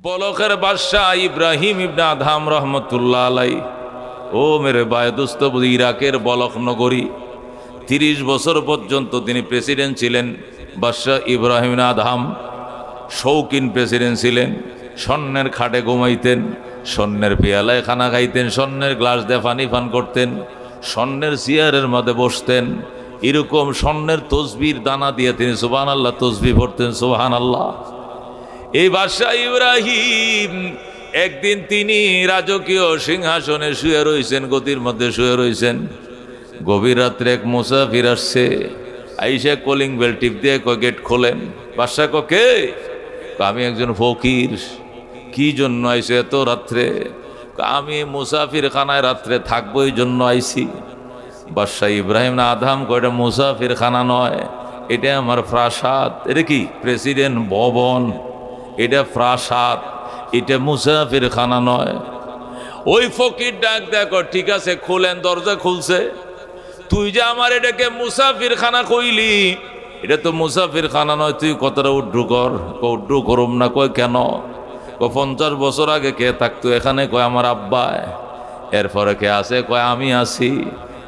বলকের বাদশাহ ইব্রাহিম ইবনে আদহাম রহমতুল্লাহ আলাই। ও মেরে ভাই দোস্ত, ইরাকের বলক নগরী 30 বছর পর্যন্ত তিনি প্রেসিডেন্ট ছিলেন। বাদশাহ ইব্রাহিম ইবনে আদহাম শৌখিন প্রেসিডেন্ট ছিলেন। স্বর্ণের খাটে ঘুমাইতেন, স্বর্ণের পেয়ালায় খানা খাইতেন, স্বর্ণের গ্লাস দিয়ে পানি পান করতেন, স্বর্ণের চেয়ারের মধ্যে বসতেন। এরকম স্বর্ণের তসবির দানা দিয়ে তিনি সুবহানাল্লাহ তসবিহ পড়তেন। সুবহানাল্লাহ। এই বাদশাহ ইব্রাহিম একদিন তিনি রাজকীয় সিংহাসনে শুয়ে রয়েছেন, গদির মধ্যে শুয়ে রয়েছেন। গভীর রাত্রে এক মুসাফির আসছে, আইসা কলিং বেল টিপ দিয়ে গেট খোলেন। বাদশাহ কে? আমি একজন ফকির। কি জন্য আইসে এত রাত্রে? আমি মুসাফির খানায় রাত্রে থাকবো, এই জন্য আইসি। বাদশাহ ইব্রাহিম না আদহাম কয়টা মুসাফির খানা নয়, এটা আমার প্রাসাদ। এটা কি প্রেসিডেন্ট ভবন, এটা প্রাসাদ, এটা মুসাফির খানা নয়। ওই ফকির ডাক দেখো, ঠিক আছে খুলেন। দরজা খুলছে। তুই যে আমার এটাকে মুসাফির খানা কইলি, এটা তো মুসাফির খানা নয়, তুই কতটা উড্ডু কর। উড্ডু করুম না। কয় কেন? 50 বছর আগে কে থাকতো এখানে? কয় আমার আব্বায়। এরপরে কে আছে? কয় আমি আছি।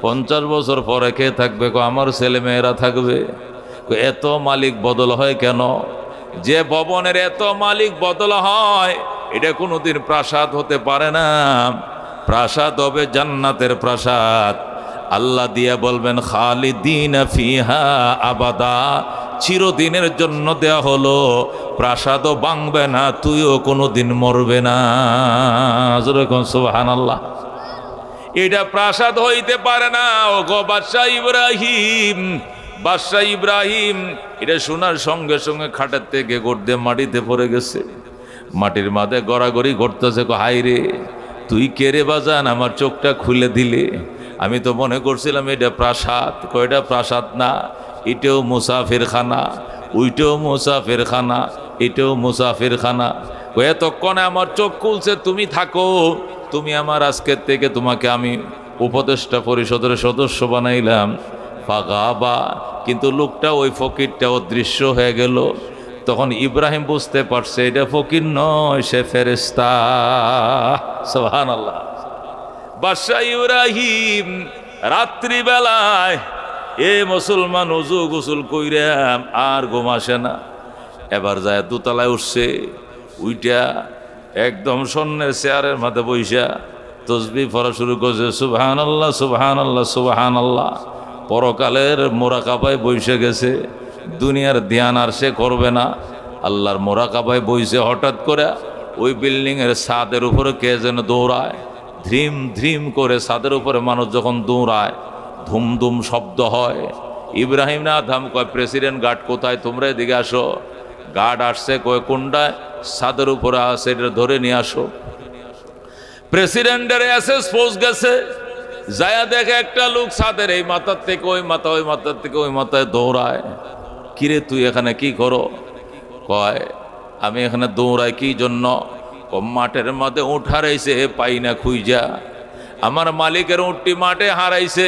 50 বছর পরে কে থাকবে? কয় আমার ছেলে মেয়েরা থাকবে। এত মালিক বদল হয় কেন? যে ভবনের এত মালিক বদল হয়, এটা কোনোদিন প্রাসাদ হতে পারে না। প্রাসাদ হবে জান্নাতের প্রাসাদ। আল্লাহ দিয়া বলবেন খালিদিন ফিহা আবাদা, চিরদিনের জন্য দেয়া হলো। প্রাসাদও ভাঙবে না, তুইও কোনোদিন মরবে না। যেরকম সুবহানাল্লাহ। এটা প্রাসাদ হইতে পারে না। ও গো বাদশাহ ইব্রাহিম, বাদশাহ ইব্রাহিম এটা শোনার সঙ্গে সঙ্গে খাটের থেকে গড়তে মাটিতে পড়ে গেছে। মাটির মাঝে গড়াগড়ি ঘটতেছে। হাই রে, তুই কে রে বাজান? আমার চোখটা খুলে দিলে। আমি তো মনে করছিলাম এটা প্রাসাদ। কয়টা প্রাসাদ না, এটাও মুসাফির খানা, ওইটাও মুসাফির খানা, এটাও মুসাফির খানা। এতক্ষণে আমার চোখ খুলছে। তুমি থাকো, তুমি আমার আজকের থেকে তোমাকে আমি উপদেষ্টা পরিষদের সদস্য বানাইলাম। ফাগাবা, কিন্তু লোকটা ওই ফকিরটা অদৃশ্য হয়ে গেল। তখন ইব্রাহিম বুঝতে পারছে এটা ফকির নয়, সে ফেরেশতা। সুবহানাল্লাহ। বাদশাহ ইব্রাহিম রাত্রিবেলায় মুসলমান ওযু গোসল কইরাম আর ঘুম আসে না। এবার যায় দোতলায় উঠছে। উইটা একদম স্বর্ণের চেয়ারের মাথা বইসা তসবিহ পড়া শুরু করছে। সুবহানাল্লাহ সুবহানাল্লাহ সুবহানাল্লাহ। পরকালের মোরাকাবায় বইসে গেছে। দুনিয়ার ধ্যান আর সে করবে না, আল্লাহর মোরাকাবায় বইসে। হঠাৎ করে ওই বিল্ডিংয়ের ছাদের উপরে কে যেন দৌড়ায়। ধ্রিম ধ্রিম করে ছাদের উপরে মানুষ যখন দৌড়ায়, ধুম ধুম শব্দ হয়। ইব্রাহিম না আদহাম কয় প্রেসিডেন্ট গার্ড কোথায়? তোমরা এদিকে আসো। গার্ড আসছে। কয় কোনটায়? ছাদের উপরে আছে, এটা ধরে নিয়ে আসো। প্রেসিডেন্টের এসএস পোস্ট গেছে। যায়া দেখে একটা লোক ছাদের এই মাথার থেকে ওই মাথা, ওই মাথার থেকে ওই মাথায় দৌড়ায়। কিরে তুই এখানে কি করো? কয় আমি এখানে দৌড়াই কি জন্য? মাঠের মধ্যে উঠ হারাইছে, পাই না খুঁজা। আমার মালিকের উঠটি মাঠে হারাইছে।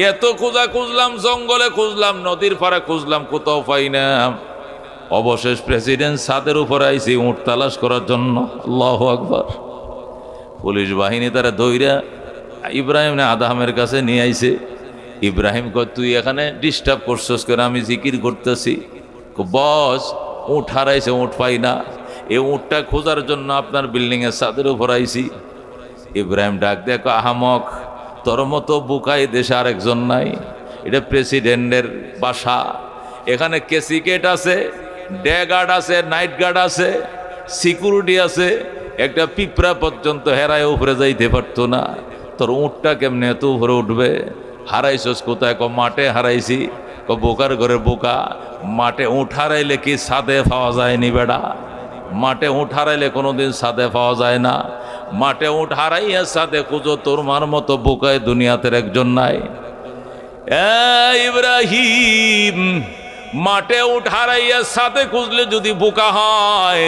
এত খোঁজা খুঁজলাম, জঙ্গলে খুঁজলাম, নদীর পাড়ে খুঁজলাম, কোথাও পাই না। অবশেষ প্রেসিডেন্ট ছাদের উপর আইছে উঠ তালাশ করার জন্য। আল্লাহু আকবার। পুলিশ বাহিনী তারা দৌড়া ইব্রাহিম না আদহামের কাছে নিয়ে আইছে। ইব্রাহিম কয় তুই এখানে ডিস্টার্ব করছস কেন? আমি জিকির করতেছি। বস উঠ হারাইছে, উঠ পাই না। এই উঠটা খোঁজার জন্য আপনার বিল্ডিংয়ের ছাদের উপর আইছি। ইব্রাহিম ডাক দেখ, আহামক, তোর মতো বুকাই দেশে আরেকজন নাই। এটা প্রেসিডেন্টের বাসা। এখানে কেসিকেট আছে, ডে গার্ড আছে, নাইট গার্ড আছে, সিকিউরিটি আছে। একটা পিঁপড়া পর্যন্ত হেরায় উপরে যাইতে পারতো না। তোর উঠটা কেমনে এত উপরে উঠবে? হারাইছস কোথায়? মাঠে হারাইছি। বোকার ঘরে বোকা। মাঠে উঠ হারাইলে কি ছাদে পাওয়া যায়নি বেড়া? মাঠে উঠ হারাইলে কোনোদিন ছাদে পাওয়া যায় না। মাঠে উঠ হারাইয়া ছাদে খুঁজো, তোর মার মতো বোকায় দুনিয়াতে একজন নাই। ইব্রাহিম, মাঠে উঠ হারাইয়া ছাদে খুঁজলে যদি বোকা হয়,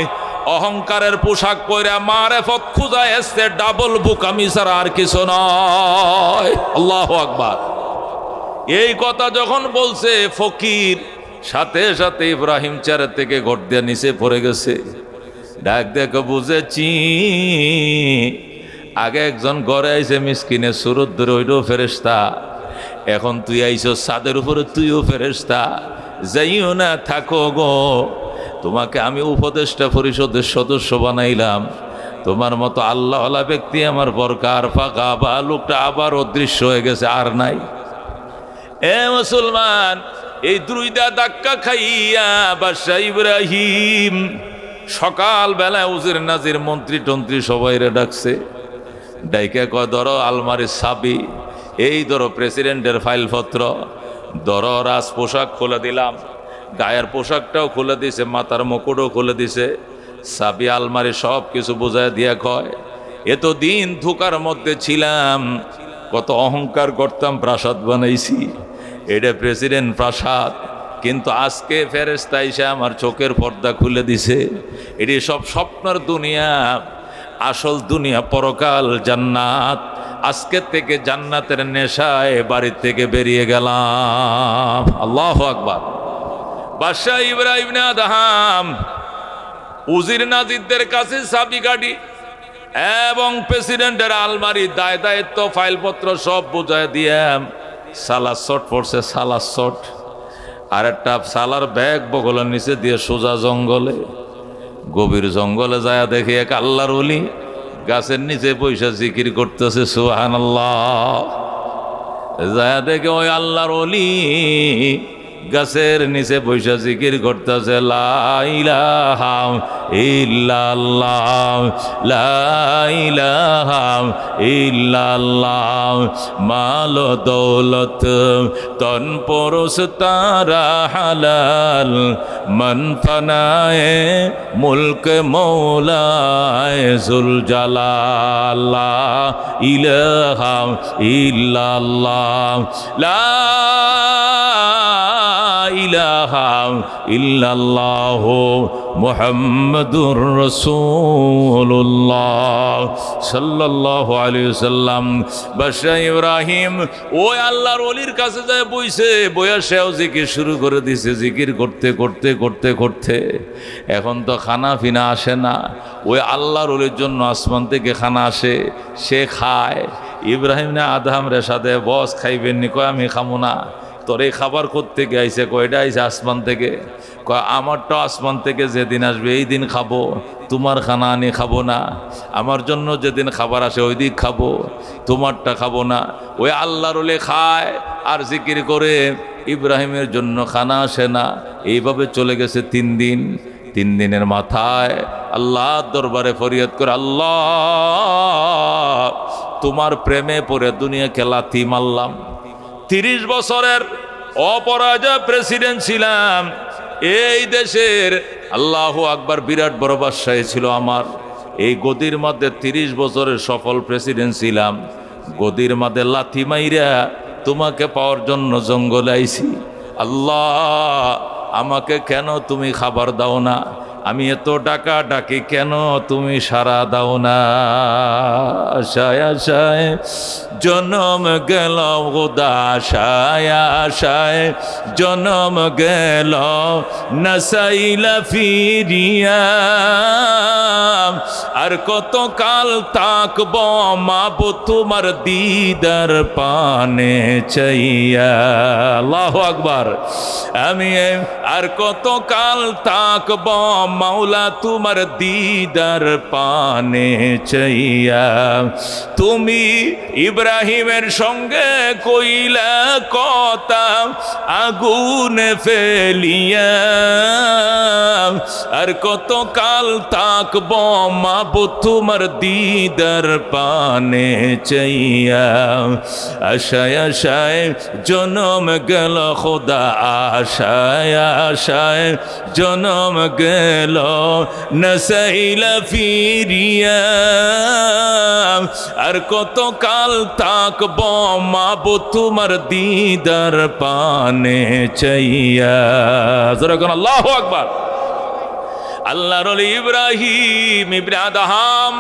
অহংকারের পোশাক পরে মারেফত খুঁজা এসছে ডাবল বোকামি ছাড়া আর কিছু নয়। আল্লাহু আকবার। এই কথা যখন বলছে ফকির, সাথে সাথে ইব্রাহিম চেয়ার থেকে ঘট দিয়ে নিচে পড়ে গেছে। ডাক দেখো বুঝেছি, আগে একজন ঘরে আইছে মিসকিনের সুরত ধরে ওইটাও ফেরেশতা, এখন তুই আইছো ছাদের উপরে, তুইও ফেরেশতা। যাইও না, থাকো গো, তোমাকে আমি উপদেষ্টা পরিষদের সদস্য বানাইলাম। তোমার মতো আল্লাহওয়ালা ব্যক্তি আমার দরকার। ফাঁকা বা লোকটা আবার অদৃশ্য হয়ে গেছে, আর নাই। এ মুসলমান, এই দুইটা ধাক্কা খাইয়া বাদশা ইব্রাহিম সকাল বেলায় উজির নাজির মন্ত্রী টন্ত্রী সবাইরে ডাকছে। ডাইকে কয়, ধরো আলমারির চাবি, এই ধরো প্রেসিডেন্টের ফাইলপত্র, ধরো রাজ পোশাক খুলে দিলাম, গায়ের পোশাকটাও খুলে দিছে, মাথার মুকুটও খুলে দিছে, চাবি আলমারি সব কিছু বোঝায় দিয়া কয়, এতদিন ধোকার মধ্যে ছিলাম, কত অহংকার করতাম, প্রাসাদ বানাইছি, এটা প্রেসিডেন্ট প্রাসাদ, কিন্তু আজকে ফেরেশতা এসে আমার চোখের পর্দা খুলে দিছে, এটি সব স্বপ্নের দুনিয়া, আসল দুনিয়া পরকাল জান্নাত। আজকে থেকে জান্নাতের নেশায় বাড়ি থেকে বেরিয়ে গেলাম। আল্লাহু আকবার। বাদশা ইব্রাহিম ইবনে আদহাম উজির নাজিরদের কাছে চাবিকাঠি এবং প্রেসিডেন্টের আলমারি দায় দায়িত্ব ফাইলপত্র সব বুঝায় দিয়ে সালার শট পড়ছে, সালার শট, আর একটা সালার ব্যাগ বগলের নিচে দিয়ে সোজা জঙ্গলে, গভীর জঙ্গলে যায় দেখে এক আল্লাহর ওলি গাছের নিচে পয়সা জিকির করতেছে, সুবহানাল্লাহ। যায় দেখে ওই আল্লাহর ওলি গাছের নিচে পয়সা জিকির করতেছে, লা ইলাহা ইল্লাল্লাহ, লা ইলাহা ইল্লাল্লাহ, মাল দৌলত তন পরশ তারা হালাল, মন ফনায়ে মুলক মৌলায়ে জুল জালাল, লা ইলাহা ইল্লাল্লাহ, লা ইলাহা ইল্লাল্লাহ মুহাম্মাদুর রাসূলুল্লাহ সাল্লাল্লাহু আলাইহি ওয়াসাল্লাম। বাদশা ইব্রাহিম ওই আল্লাহর ওলির কাছে যায় বইছে, বইয়া সেও জিকির শুরু করে দিছে, জিকির করতে করতে করতে করতে এখন তো খানা ফিনা আসে না, ওই আল্লাহর ওলির জন্য আসমান থেকে খানা আসে, সে খায়। ইব্রাহিম না আদহাম রে সাথে, বস খাইবেন নি? কয় আমি খামো না। তোর এই খাবার করতে গেছে, কয়টা আইছে আসমান থেকে? কয় আমারটা আসমান থেকে যেদিন আসবে এই দিন খাবো, তোমার খানা আনি খাবো না। আমার জন্য যেদিন খাবার আসে ওই দিন খাবো, তোমারটা খাবো না। ওই আল্লাহর ওলি খায় আর জিকির করে, ইব্রাহিমের জন্য খানা আসে না। এইভাবে চলে গেছে 3 দিন। 3 দিনের মাথায় আল্লাহর দরবারে ফরিয়াদ করে, আল্লাহ তোমার প্রেমে পড়ে দুনিয়াকে লাথি মারলাম, 30 বছরের অপরাজয় প্রেসিডেন্ট ছিলাম এই দেশের, আল্লাহু আকবার, বিরাট বড় বাদশাহী ছিল আমার। এই গদির মধ্যে 30 বছরের সফল প্রেসিডেন্ট ছিলাম, গদির মধ্যে লাথি মাইরা তোমাকে পাওয়ার জন্য জঙ্গলে আইছি। আল্লাহ আমাকে কেন তুমি খাবার দাও না? আমি এত ডাকা ডাকি, কেন তুমি সাড়া দাও না? আশায় আশায় জনম গেল গোদা, আশায় আশায় জনম গেল, নাসাইলা ফিরিয়া আর কত কাল তাকব মাবো তোমার দিদার পানে চাইয়া। আল্লাহু আকবার। আমি আর কত কাল তাকব মাওলা তোমার দিদার পানে চাইয়া। তুমি ইব্রাহিমের সঙ্গে কইলা কথা আগুনে ফেলিয়া, আর কত কাল তাকব মাবো তোমার দিদার পানে চাইয়া। আশায় আশায় জনম গেল খোদা, আশায় আশায় জনম গেল, নসাইলা ফিরিয়া আর কত কাল তাকব মাবো তোমার দিদার পানে চাইয়া। জোরে কোন আল্লাহু আকবার। আল্লাহর ওলি ইব্রাহিম ইবনে আদহাম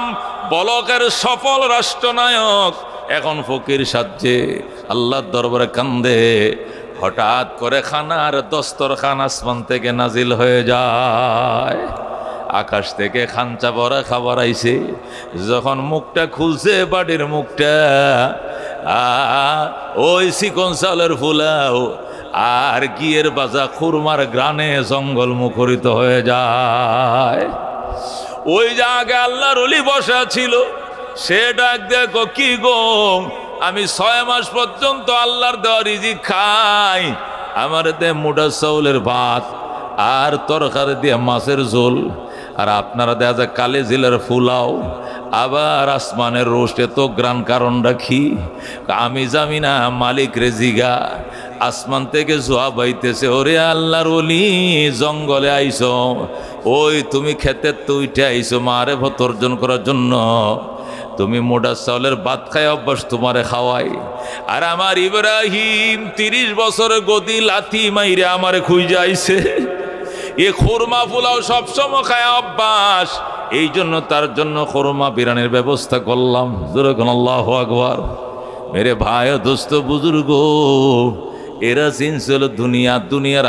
বলকের সফল রাষ্ট্রনায়ক, এখন ফকির সাজে আল্লাহর দরবারে কান্দে। হঠাৎ করে খানার দস্তরখান আসমান থেকে নাজিল হয়ে যায়। আকাশ থেকে খাঞ্চা ভরা খাবার আইছে। যখন মুখটা খুলছে বাড়ির মুখটা, ওই চিকন চালের ফুলাও আর ঘিয়ের বাজা খুরমার গ্রানে জঙ্গল মুখরিত হয়ে যায়। ওই জায়গায় আল্লাহর ওলি বসা ছিল, সে ডাক দেখো, কি গো, আমি 6 মাস পর্যন্ত আল্লাহর দেওয়া রিজিক খাই, আমার দে মুঠা চাউলের ভাত আর তরকারি দিয়ে মাছের ঝোল, আর আপনারা দেখা যায় কালে জিলের ফুলাও, আবার আসমানের রোস্টে তো গ্রান কারণ রাখি। আমি জানি না, মালিক রেজিগা আসমান থেকে জোয়া বাইতেছে, ওরে আল্লাহর ওলি জঙ্গলে আইছো, ওই তুমি খেতে তো উঠে আইছো মারে ভত অর্জন করার জন্য, তুমি মোটা চাউলের ভাত খাই অভ্যাস তোমারে খাওয়াই। আর আমার ইব্রাহিম 30 বছর গদি লাথি মাইরে আমারে খুঁজে আইছে, এ খুরমা পোলাও সবসময় খায় অভ্যাস, এই জন্য তার জন্য খুরমা বিরানের ব্যবস্থা করলাম। যেরকম আল্লাহু আকবার। মেরে ভাই ও দোস্ত বুজুর্গ, এরা চিনছিল দুনিয়া, দুনিয়ার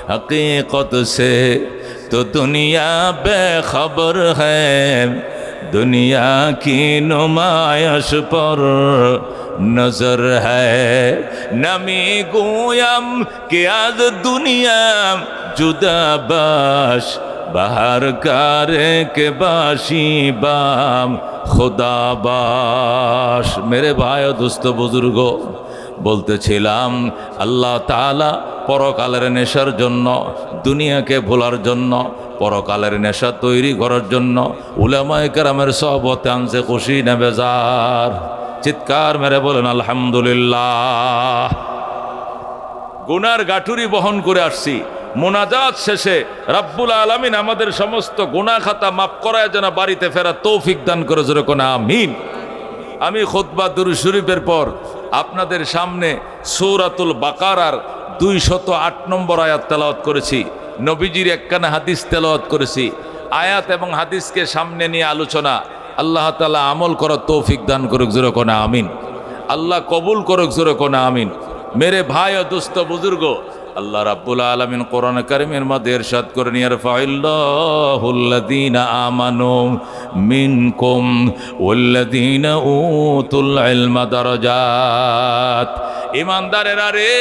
हकीकत से तो दुनिया बेखबर है, दुनिया की नुमाइश पर नजर है, नमी गोयम कि आज दुनिया जुदा बाश, बाहर कारे के बाशी बाम खुदा बाश। मेरे भाई दोस्त बुजुर्ग, বলতেছিলাম আল্লাহ তাআলা পরকালের নেশার জন্য, দুনিয়াকে ভোলার জন্য, পরকালের নেশা তৈরি করার জন্য উলামায়ে কেরামের সহবতে আনছে খুশি না বেজার? চিৎকার মেরে বলেন আলহামদুলিল্লাহ। গুনার গাঠুরি বহন করে আসছি, মোনাজাত শেষে রাব্বুল আলামিন আমাদের সমস্ত গুনাহ খাতা মাফ করায় যেন বাড়িতে ফেরার তৌফিক দান করে, জোরে কোন আমিন। আমি খুতবা দুরূদ শরীফের পর আপনাদের সামনে সূরাতুল বাকারার 208 নম্বর আয়াত তেলাওয়াত করেছি, নবীজির একখানা হাদিস তেলাওয়াত করেছি। আয়াত এবং হাদিসকে সামনে নিয়ে আলোচনা। আল্লাহ তাআলা আমল করার তৌফিক দান করুক, জোরে কোন আমিন। আল্লাহ কবুল করুক, জোরে কোন আমিন। মেরে ভাই ও দোস্ত বুজুর্গ, আল্লাহ রাব্বুল আলামিন কোরআন কারীমের মধ্যে ইরশাদ করেন, ইয়ারফাইল্লাহুল্লাযীনা আমানু মিনকুম ওয়াল্লাযীনা উতুল ইলমা দারাজাত। ঈমানদারেরা রে,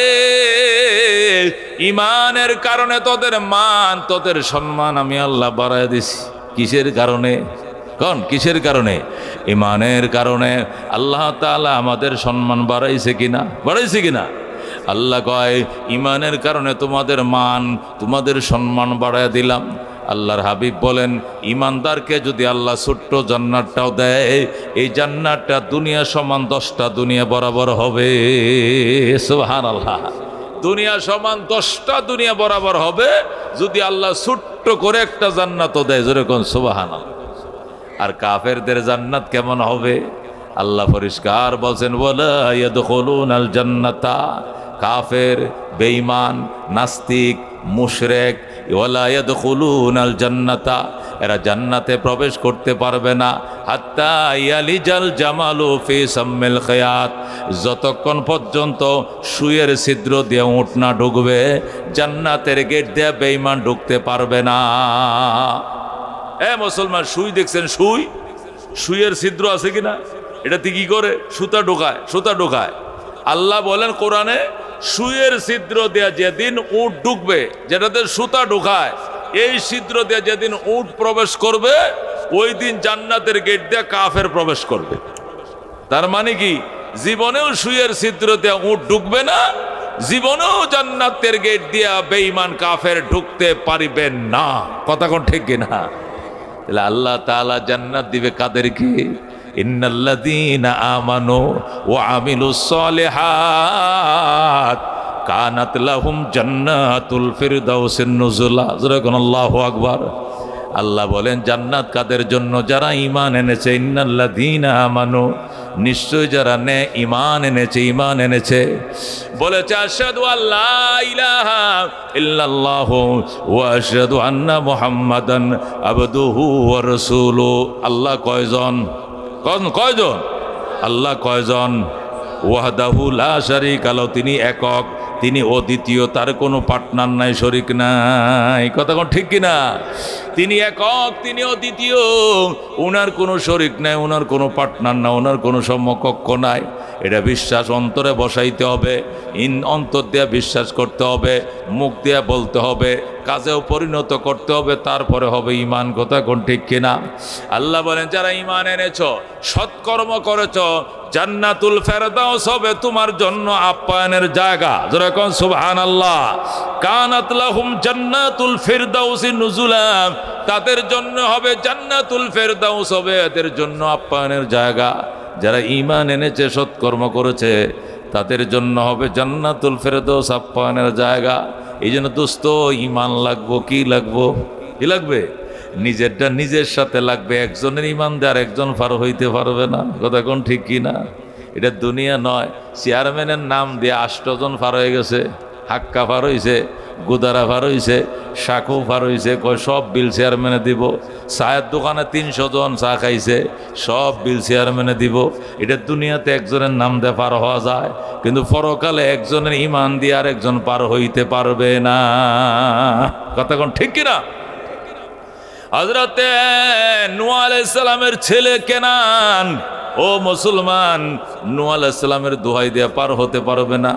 ঈমানের কারণে তোদের মান, তোদের সম্মান আমি আল্লাহ বাড়ায় দিছি। কিসের কারণে? কোন কিসের কারণে? ঈমানের কারণে। আল্লাহ তাআলা আমাদের সম্মান বাড়াইছে কিনা? বাড়াইছে কিনা? আল্লাহ কয়, ঈমানের কারণে তোমাদের মান, তোমাদের সম্মান বাড়ায় দিলাম। আল্লাহর হাবিব বলেন, ঈমানদারকে যদি আল্লাহ ছোট্ট জান্নাতটাও দেয়, এই জান্নাতটা দুনিয়া সমান 10টা দুনিয়া বরাবর হবে। সুবহানাল্লাহ। দুনিয়া সমান 10টা দুনিয়া বরাবর হবে যদি আল্লাহ ছোট্ট করে একটা জান্নাতও দেয়, যেরকম সুবহানাল্লাহ। আর কাফেরদের জান্নাত কেমন হবে? আল্লাহ পরিষ্কার বলছেন, ওয়ালা ইয়াদখুলুনাল জান্নাতা, কাফের, বেঈমান, নাস্তিক, মুশরিক, ওয়ালা ইয়াদখুলুনাল জান্নাতা, এরা জান্নাতে প্রবেশ করতে পারবে না, হাত্তা ইয়ালিজাল জামালু ফি সাম্মিল খিয়াত, যতক্ষণ পর্যন্ত সুইয়ের ছিদ্র দিয়ে উট না ঢুকবে, জান্নাতের গেট দিয়ে বেঈমান ঢুকতে পারবে না। এ মুসলমান, সুই দেখছেন? সুই, সুইয়ের ছিদ্র আছে কিনা? এটাতে কি করে? সুতা ঢোকায়, সুতা ঢোকায়। আল্লাহ বলেন কোরআনে, সুইয়ের ছিদ্র দেয়া যেদিন উট ঢুকবে, যেটাতে সুতা ঢোকায়, এই ছিদ্র দেয়া যেদিন উট প্রবেশ করবে, ওই দিন জান্নাতের গেট দিয়ে কাফের প্রবেশ করবে। তার মানে কি? জীবনেও সুইয়ের ছিদ্র দেয়া উট ঢুকবে না, জীবনেও জান্নাতের গেট দিয়া বেঈমান কাফের ঢুকতে পারিবেন না। কথা কোন ঠিক কিনা? তাহলে আল্লাহ তাআলা জান্নাত দিবে কাদেরকে? ইন্নাল্লাযীনা আমানু ওয়া আমিলুস সালিহাত কানাত লাহুম জান্নাতুল ফিরদাউসিন নুজুলা। যেরকম আল্লাহু আকবার। আল্লাহ বলেন, জান্নাত কাদের জন্য? যারা ঈমান এনেছে। ইন্নাল্লাযীনা আমানু, নিশ্চয় যারা ঈমান এনেছে, ঈমান এনেছে। বলেছে, আশহাদু আল্লা ইলাহা ইল্লাল্লাহু ওয়া আশহাদু আন্না মুহাম্মাদান আবদুহু ওয়া রাসূলুহু। আল্লাহ কয়জন? কয়জন? আল্লাহ কয়জন? ওয়াহদাহু লা শারীকা লাহু, তিনি একক, তিনি অদ্বিতীয়, তার কোনো পার্টনার নাই, শরিক নাই। কথা কোন ঠিক কিনা? তিনি একক, তিনি অদ্বিতীয়, ওনার কোনো শরিক নাই, ওনার কোনো পার্টনার না, ওনার কোনো সমকক্ষ নাই। এটা বিশ্বাস অন্তরে বসাইতে হবে, অন্তর দিয়ে বিশ্বাস করতে হবে, মুখ দিয়ে বলতে হবে, কাজেও পরিণত করতে হবে, তারপরে হবে ইমান। কথা কোন ঠিক কিনা? আল্লাহ বলেন, যারা ইমান এনেছ, সৎকর্ম করেছ, জান্নাতুল ফেরদাউস হবে তোমার জন্য আপ্যায়নের জায়গা। যেরকম সুবহানাল্লাহ। কানাত লাহুম জান্নাতুল ফিরদাউসি নুজুলা, তাদের জন্য হবে জান্নাতুল ফেরদাউস, হবে এদের জন্য আপ্যায়নের জায়গা। যারা ঈমান এনেছে, সৎকর্ম করেছে, তাদের জন্য হবে জান্নাতুল ফেরদাউস, আপ্যায়নের জায়গা। এই জন্য দোস্ত, ঈমান লাগবো, কি লাগবো? কি লাগবে? নিজেরটা নিজের সাথে লাগবে। একজনের ঈমান দিয়ে আর একজন পার হইতে পারবে না। কথা কোন ঠিক কি না? এটা দুনিয়া নয়। চেয়ারম্যানের নাম দিয়ে 8 জন পার হয়ে গেছে, হাক্কা পার হইছে, গুদারা পার হইছে, শাকু পার হইছে, কয় সব বিল চেয়ারম্যানে দিব। চায়ের দোকানে 300 জন চা খাইছে, সব বিল চেয়ারম্যানে দিব। এটা দুনিয়াতে একজনের নাম দিয়ে পার হওয়া যায়, কিন্তু পরকালে একজনের ঈমান দিয়ে আর একজন পার হইতে পারবে না। কথা কোন ঠিক কিনা? হযরতে নূহ আলাইহিস সালামের ছেলে কেনান, ও মুসলমান, নূহ আলাইহিস সালামের দোহাই দিয়ে পার হতে পারবে না।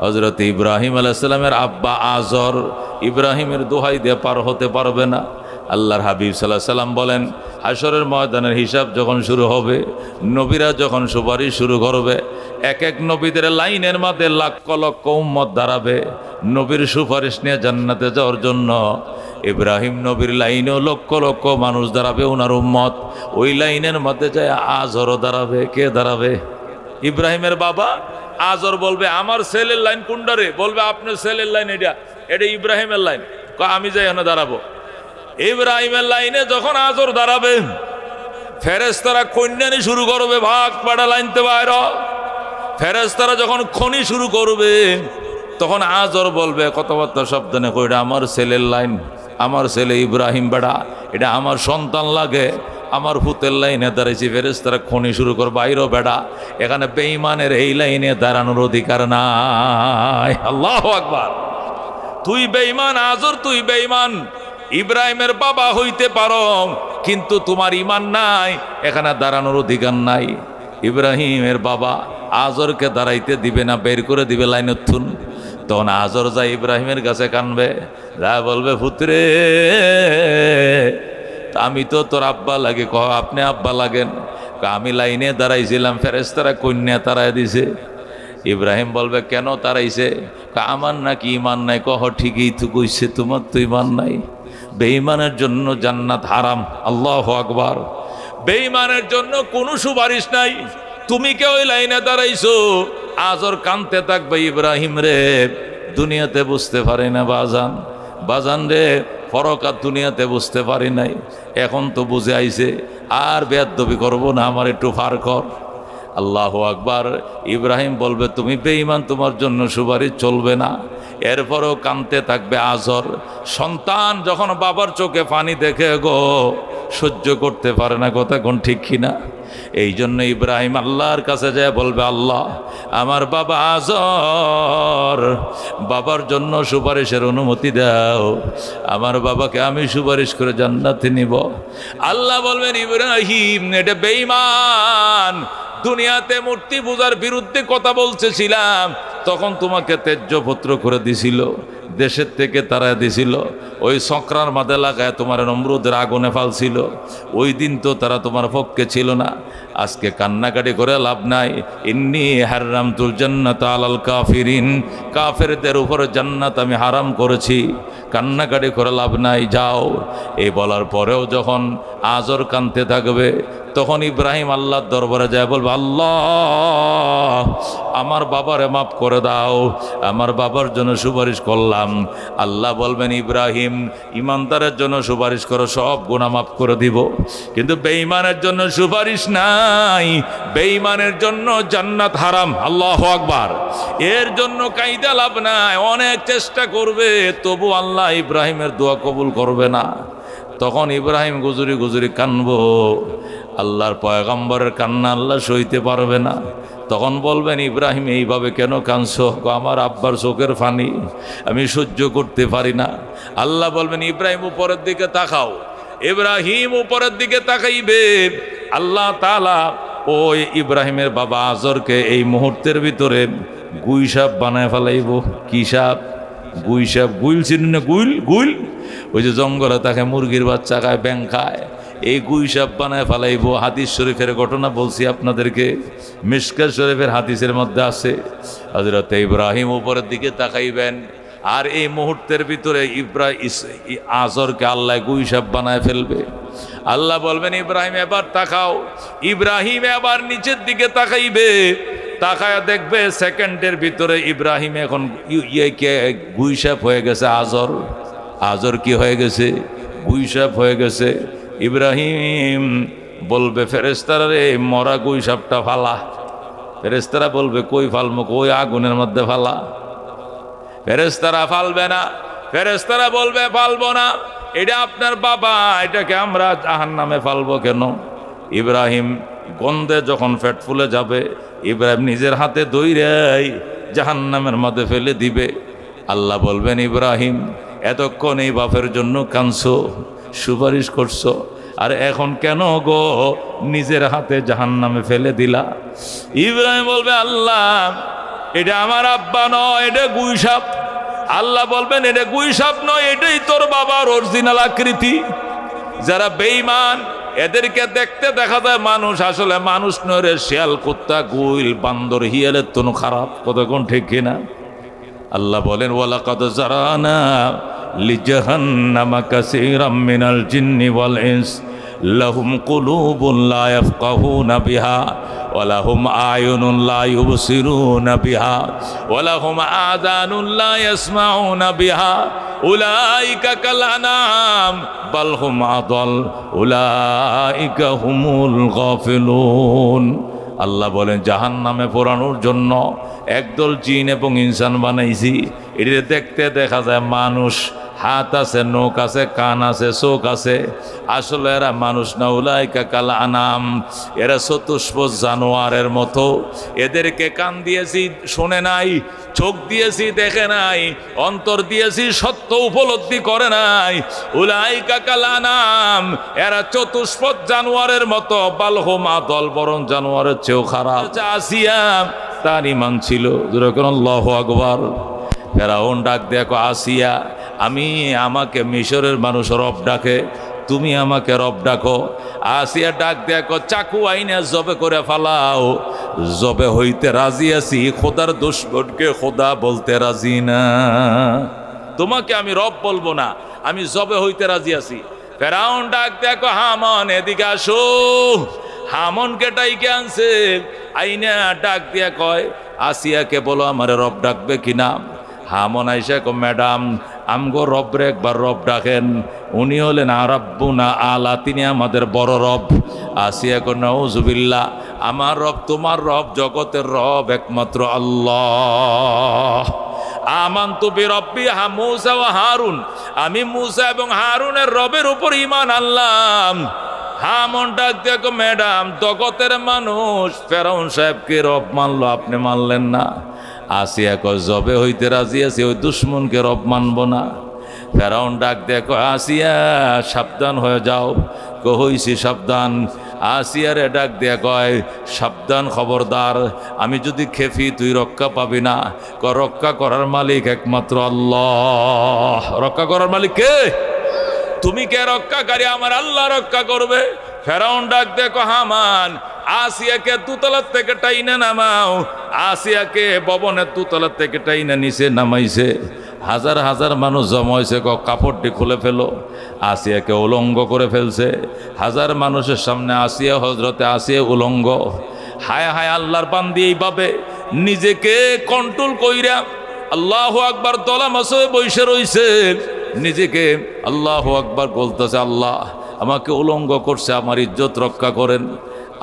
হযরতে ইব্রাহিম আলাইহিস সালামের আব্বা আজর, ইব্রাহিমের দোহাই দিয়ে পার হতে পারবে না। আল্লাহর হাবিব সাল্লাল্লাহু আলাইহি সাল্লাম বলেন, হাশরের ময়দানের হিসাব যখন শুরু হবে, নবীরা যখন সুপারিশ শুরু করবে, এক এক নবীদের লাইনের মধ্যে লক্ষ লক্ষ উম্মত দাঁড়াবে নবীর সুপারিশ নিয়ে জান্নাতে যাওয়ার জন্য। ইব্রাহিম নবীর লাইনেও লক্ষ লক্ষ মানুষ দাঁড়াবে, ওনার উম্মত। ওই লাইনের মধ্যে যায় আজরও দাঁড়াবে। কে দাঁড়াবে? ইব্রাহিমের বাবা আজর বলবে, আমার ছেলের লাইন কোনটারে? বলবে, আপনার ছেলের লাইন এটা, এটা ইব্রাহিমের লাইন। আমি যাই এখানে দাঁড়াবো। ইব্রাহিমের লাইনে যখন আজর দাঁড়াবে, ফেরেশতারা কন্যানি শুরু করবে, ভাগ পাড়া লাইনতে বাইর। ফেরেশতারা যখন খনি শুরু করবে, তখন আজর বলবে কথাবার্তা সাবধানে, এটা আমার ছেলের লাইন, আমার ছেলে ইব্রাহিম বেড়া, এটা আমার সন্তান লাগে, আমার পুতের লাইনে দাঁড়িয়েছি। ফেরেশতারা খনি শুরু কর, বাইরও বেড়া, এখানে বেঈমানের এই লাইনে দাঁড়ানোর অধিকার নাই। আল্লাহু আকবার। তুই বেঈমান আজর, তুই বেঈমান। ইব্রাহিমের বাবা হইতে পারো, কিন্তু তোমার ঈমান নাই, এখানে দাঁড়ানোর অধিকার নাই। ইব্রাহিমের বাবা আজরকে দাঁড়াইতে দিবে না, বের করে দিবে লাইনের থুন। তখন আজর যায় ইব্রাহিমের কাছে কানবে, যা বলবে, পুত্রে, আমি তো তোর আব্বা লাগে। কহ, আপনি আব্বা লাগেন? আমি লাইনে দাঁড়াইছিলাম, ফেরেশতারা কন্যা তাড়াই দিছে। ইব্রাহিম বলবে, কেন তাড়াইছে? আমার নাকি ঈমান নাই? কহ, ঠিকই তো কইছে, তোমার তো ঈমান নাই। বেঈমানের জন্য জান্নাত হারাম। আল্লাহু আকবার। বেঈমানের জন্য কোনো সুপারিশ নাই। তুমি কে ওই লাইনে দাঁড়াইছো? আজর কানতে থাকবে, ইব্রাহিম রে, দুনিয়াতে বুঝতে পারি না বাজান, বাজান রে, ফরকাত দুনিয়াতে বুঝতে পারি নাই, এখন তো বুঝে আইছে, আর বেয়াদবি করবো না, আমার একটু ফার কর। আল্লাহু আকবার। ইব্রাহিম বলবে, তুমি বেঈমান, তোমার জন্য সুপারিশ চলবে না। এরপরও কানতে থাকবে আজর। সন্তান যখন বাবার চোখে পানি দেখে গো, সহ্য করতে পারে না। কথা কোন ঠিক কিনা? এই জন্য ইব্রাহিম আল্লাহর কাছে যায় বলবে, আল্লাহ, আমার বাবা আজর, বাবার জন্য সুপারিশের অনুমতি দাও, আমার বাবাকে আমি সুপারিশ করে জান্নাতে নিব। আল্লাহ বলবেন, ইব্রাহিম, এটা বেঈমান, দুনিয়াতে মূর্তি পূজার বিরুদ্ধে কথা বলতেছিলাম, তখন তোমাকে ত্যায্যপুত্র করে দিছিল, দেশের থেকে তারা দিছিল, ওই সকরার মাঝে লাগায় তোমার নমরুদের আগুনে ফালছিল। ওই দিন তো তারা তোমার পক্ষে ছিল না। আজকে কান্নাকাটি করে লাভ নাই। ইন্নী হারামতুল জান্নাত আলাল কাফিরিন, কাফেরদের উপর জান্নাত আমি হারাম করেছি। কান্নাকাটি করে লাভ নাই, যাও। এই বলার পরেও যখন আজর কানতে থাকবে, তখন ইব্রাহিম আল্লাহর দরবারে যায় বলবে, আল্লাহ, আমার বাবারে মাফ করে দাও, আমার বাবার জন্য সুপারিশ করলাম। আল্লাহ বলবেন, ইব্রাহিম, ইমানদারের জন্য সুপারিশ করো, সব গুনাহ মাফ করে দিব, কিন্তু বেঈমানের জন্য সুপারিশ নাই, বেঈমানের জন্য জান্নাত হারাম। আল্লাহু আকবার। এর জন্য কাইদা লাভ নাই, অনেক চেষ্টা করবে, তবু আল্লাহ ইব্রাহিমের দোয়া কবুল করবে না। তখন ইব্রাহিম গুজরি গুজরি কানবো, আল্লাহর পয়গম্বরের কান্না আল্লাহ সইতে পারবে না। তখন বলবেন, ইব্রাহিম এইভাবে কেন কাঁদছো? আমার আব্বার চোখের পানি আমি সহ্য করতে পারি না। আল্লাহ বলবেন, ইব্রাহিম উপরের দিকে তাকাও। ইব্রাহিম উপরের দিকে তাকাইবে, আল্লাহ তাআলা ওই ইব্রাহিমের বাবা আজরকে এই মুহূর্তের ভিতরে গুই সাপ বানায় ফেলাইব। কি সাপ? গুই সাপ। গুইল চিনি না? গুইল, গুইল ওই যে জঙ্গলে তাকে মুরগির বাচ্চা খায়, ব্যাং খায়, এই গুই সাপ বানায় ফেলাইব। হাদিস শরীফের ঘটনা বলছি আপনাদেরকে, মিশকাত শরীফের হাদিসের মধ্যে আছে। হযরত ইব্রাহিম উপরের দিকে তাকাইবেন, আর এই মুহূর্তের ভিতরে আজরকে আল্লাহ গুই সাপ বানায় ফেলবে। আল্লাহ বলবেন, ইব্রাহিম এবার তাকাও। ইব্রাহিম এবার নিচের দিকে তাকাইবে, তাকায় দেখবে সেকেন্ডের ভিতরে ইব্রাহিম এখন গুই সাপ হয়ে গেছে। আজর কি হয়ে গেছে? গুই সাপ হয়ে গেছে। ইব্রাহিম বলবে, ফেরেশতারা রে, মরা গুই সাপটা ফালা। ফেরেশতারা বলবে, কই ফালমো? কই আগুনের মধ্যে ফালা। ফেরেশতারা ফালবে না। ফেরেশতারা বলবে, ফালবো না, এটা আপনার বাবা, এটাকে আমরা জাহান্নামে ফালবো কেন? ইব্রাহিম গন্ধে যখন পেট ফুলে যাবে, ইব্রাহিম নিজের হাতে দইরাই জাহান্নামের মধ্যে ফেলে দিবে। আল্লাহ বলবেন, ইব্রাহিম এতক্ষণ এই বাপের জন্য কাঁদছো, সুপারিশ করছো, আর এখন কেন গো নিজের হাতে জাহান্নামে ফেলে দিলা? ইব্রাহিম বলবে, আল্লাহ এটা আমার আব্বা নয়, এটা গুই সাপ। আল্লাহ বলবেন, এটা গুই সাপ নয়, এটাই তোর বাবার অরিজিনাল আকৃতি। যারা বেঈমান এদেরকে দেখতে দেখা যায় মানুষ, আসলে মানুষ নয় রে, শিয়াল, কুত্তা, গুইল, বান্দর, হিয়ালের তনু খারাপ। কতক্ষণ ঠিক কিনা? আল্লাহ বলেন, ওয়ালাকাদ জারানা লিজাহান্নামা কাসীরাম মিনাল জিন্নি ওয়াল ইনস লাহুম কুলুবুন লা ইয়াফকাহুনা বিহা ওয়া লাহুম আয়ুনুন লা ইউবসিরুনা বিহা ওয়া লাহুম আযানুন লা ইয়াসমাউনা বিহা উলাইকা কাল আনাম বাল হুম আদাল উলাইকা হুমুল গাফিলুন। আল্লাহ বলেন, জাহান্নামে পোড়ানোর জন্য একদল জিন এবং ইনসান বানাইছি। এটা দেখতে দেখা যায় মানুষ, হাত আছে, নখ আছে, কান আছে, চোখ আছে, আসলে এরা মানুষ না। উলাইকা কাল আনাম, এরা চতুষ্পদ জানোয়ারের মতো। এদেরকে কান দিয়েছি, শোনে নাই, চোখ দিয়েছি, দেখে নাই, অন্তর দিয়েছি, সত্য উপলব্ধি করে নাই। উলাইকা কাল আনাম, এরা চতুষ্পদ জানোয়ারের মতো। বালহুম আদল, বরং জানোয়ারের চেয়েও খারাপ। আসিয়া তার ইমান ছিল। আল্লাহু আকবার। ফেরাউন ডাক দেখো, আসিয়া আমাকে মিশরের মানুষ রব ডাকে, তুমি আমাকে রব ডাকো। আসিয়া ডাক দেখো, চাকু আইনে জবে করে ফালাও, জবে হইতে রাজি আছি, খোদার দুশমনকে খোদা বলতে রাজি না। তোমাকে আমি রব বলবো না, আমি জবে হইতে রাজি আছি। ফেরাউন ডাক দেখো, হামান এদিকে আসো। হামনকে ডাইকে আনছে, আইনা ডাক দিয়া কয়, আসিয়াকে বলো আমার রব ডাকবে কিনা। হামন আইসা কো, ম্যাডাম আমগো রবরে একবার রব ডাকেন, উনি হলেন রাব্বুনা আলা, তিনি আমাদের বড় রব। আসিয়া কো, নাউজুবিল্লাহ, আমার রব তোমার রব, জগতের রব একমাত্র আল্লাহ। আমানতু বিরব্বি মুসা ওয়া হারুন, আমি মুসা এবং হারুনের রবের উপর ঈমান আনলাম। হামন ডাক দেখো, ম্যাডাম জগতের মানুষ ফেরাউন সাহেবকে রব মানলো, আপনি মানলেন না। আসিয়া কয়, জবে হইতে রাজি আছি, ওই দুশ্মনকে রব মানব না। ফেরাউন ডাক দেখো, আসিয়া সাবধান হয়ে যাও। হইছি সাবধান। আসিয়ারে ডাক দিয়া কয়, সাবধান, খবরদার, আমি যদি খেপি তুই রক্ষা পাবি না। রক্ষা করার মালিক একমাত্র আল্লাহ। রক্ষা করার মালিক কে? তুমি কে রক্ষাকারী? আমার আল্লাহ রক্ষা করবে। ফেরাউন ডাক দেখো, হামান আসিয়াকে দুতলার থেকে টাইনা নামাও। আসিয়াকে ভবনের দুতলার থেকে টাইনা নিচে নামাইছে। হাজার হাজার মানুষ জমা হয়েছে, কাপড়টি খুলে ফেলো। আসিয়াকে উলঙ্গ করে ফেলছে। হাজার মানুষের সামনে আসিয়া, হজরতে আসিয়া উলঙ্গ। হায় হায়, আল্লাহর বান্দি এইভাবে নিজেকে কন্ট্রোল কইরা আল্লাহু আকবার দলা মাসে বসে রইছে। নিজেকে আল্লাহু আকবার বলতেছে, আল্লাহ আমাকে উলঙ্গ করছে, আমার ইজ্জত রক্ষা করেন।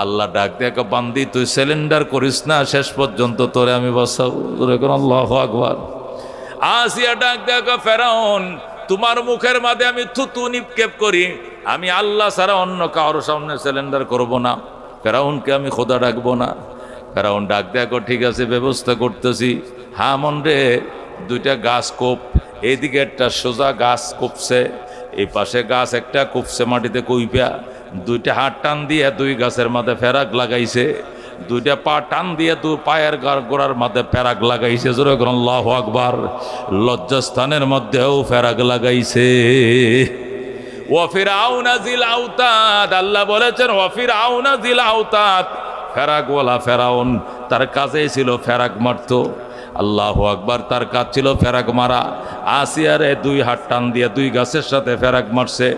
আল্লাহ ডাক দেখো, বান্দি তুই সিলিন্ডার করিস না, শেষ পর্যন্ত তোরে আমি বাঁচাবো। আল্লাহু আকবার। আসিয়া ডাক দেখো, ফেরাউন তোমার মুখের মাঝে আমি থুতু নিক্ষেপ করি, আমি আল্লাহ ছাড়া অন্য কারোর সামনে সিলিন্ডার করব না। ফেরাউনকে আমি খোদা ডাকবো না। ফেরাউন ডাক দেখো, ঠিক আছে ব্যবস্থা করতেছি। হামন রে, দুইটা গাছ কোপ, এইদিকে একটা সোজা গাছ কোপছে, এই পাশে গাছ একটা কোপছে মাটিতে কইপা, দুইটা হাত টান দিয়ে দুই গাছের মাঝে ফেরাক লাগাইছে, দুইটা পা টান দিয়ে দু পায়ের গোড়ার মাঝে ফেরাক লাগাইছে। জোরে করুন আল্লাহু আকবার। লজ্জাস্থানের মধ্যেও ফেরাক লাগাইছে। ওয়া ফিরআউনা যিল আওতাদ, আল্লাহ বলেছেন ওয়া ফিরআউনা যিল আওতাদ, ফেরাকওয়ালা ফেরাউন, তার কাজেই ছিল ফেরাক মারতো। আল্লাহু আকবার, তার কাজ ছিল ফেরাক মারা। আসিয়ারে দুই হাত টান দিয়ে দুই গাছের সাথে ফেরাক মারছে,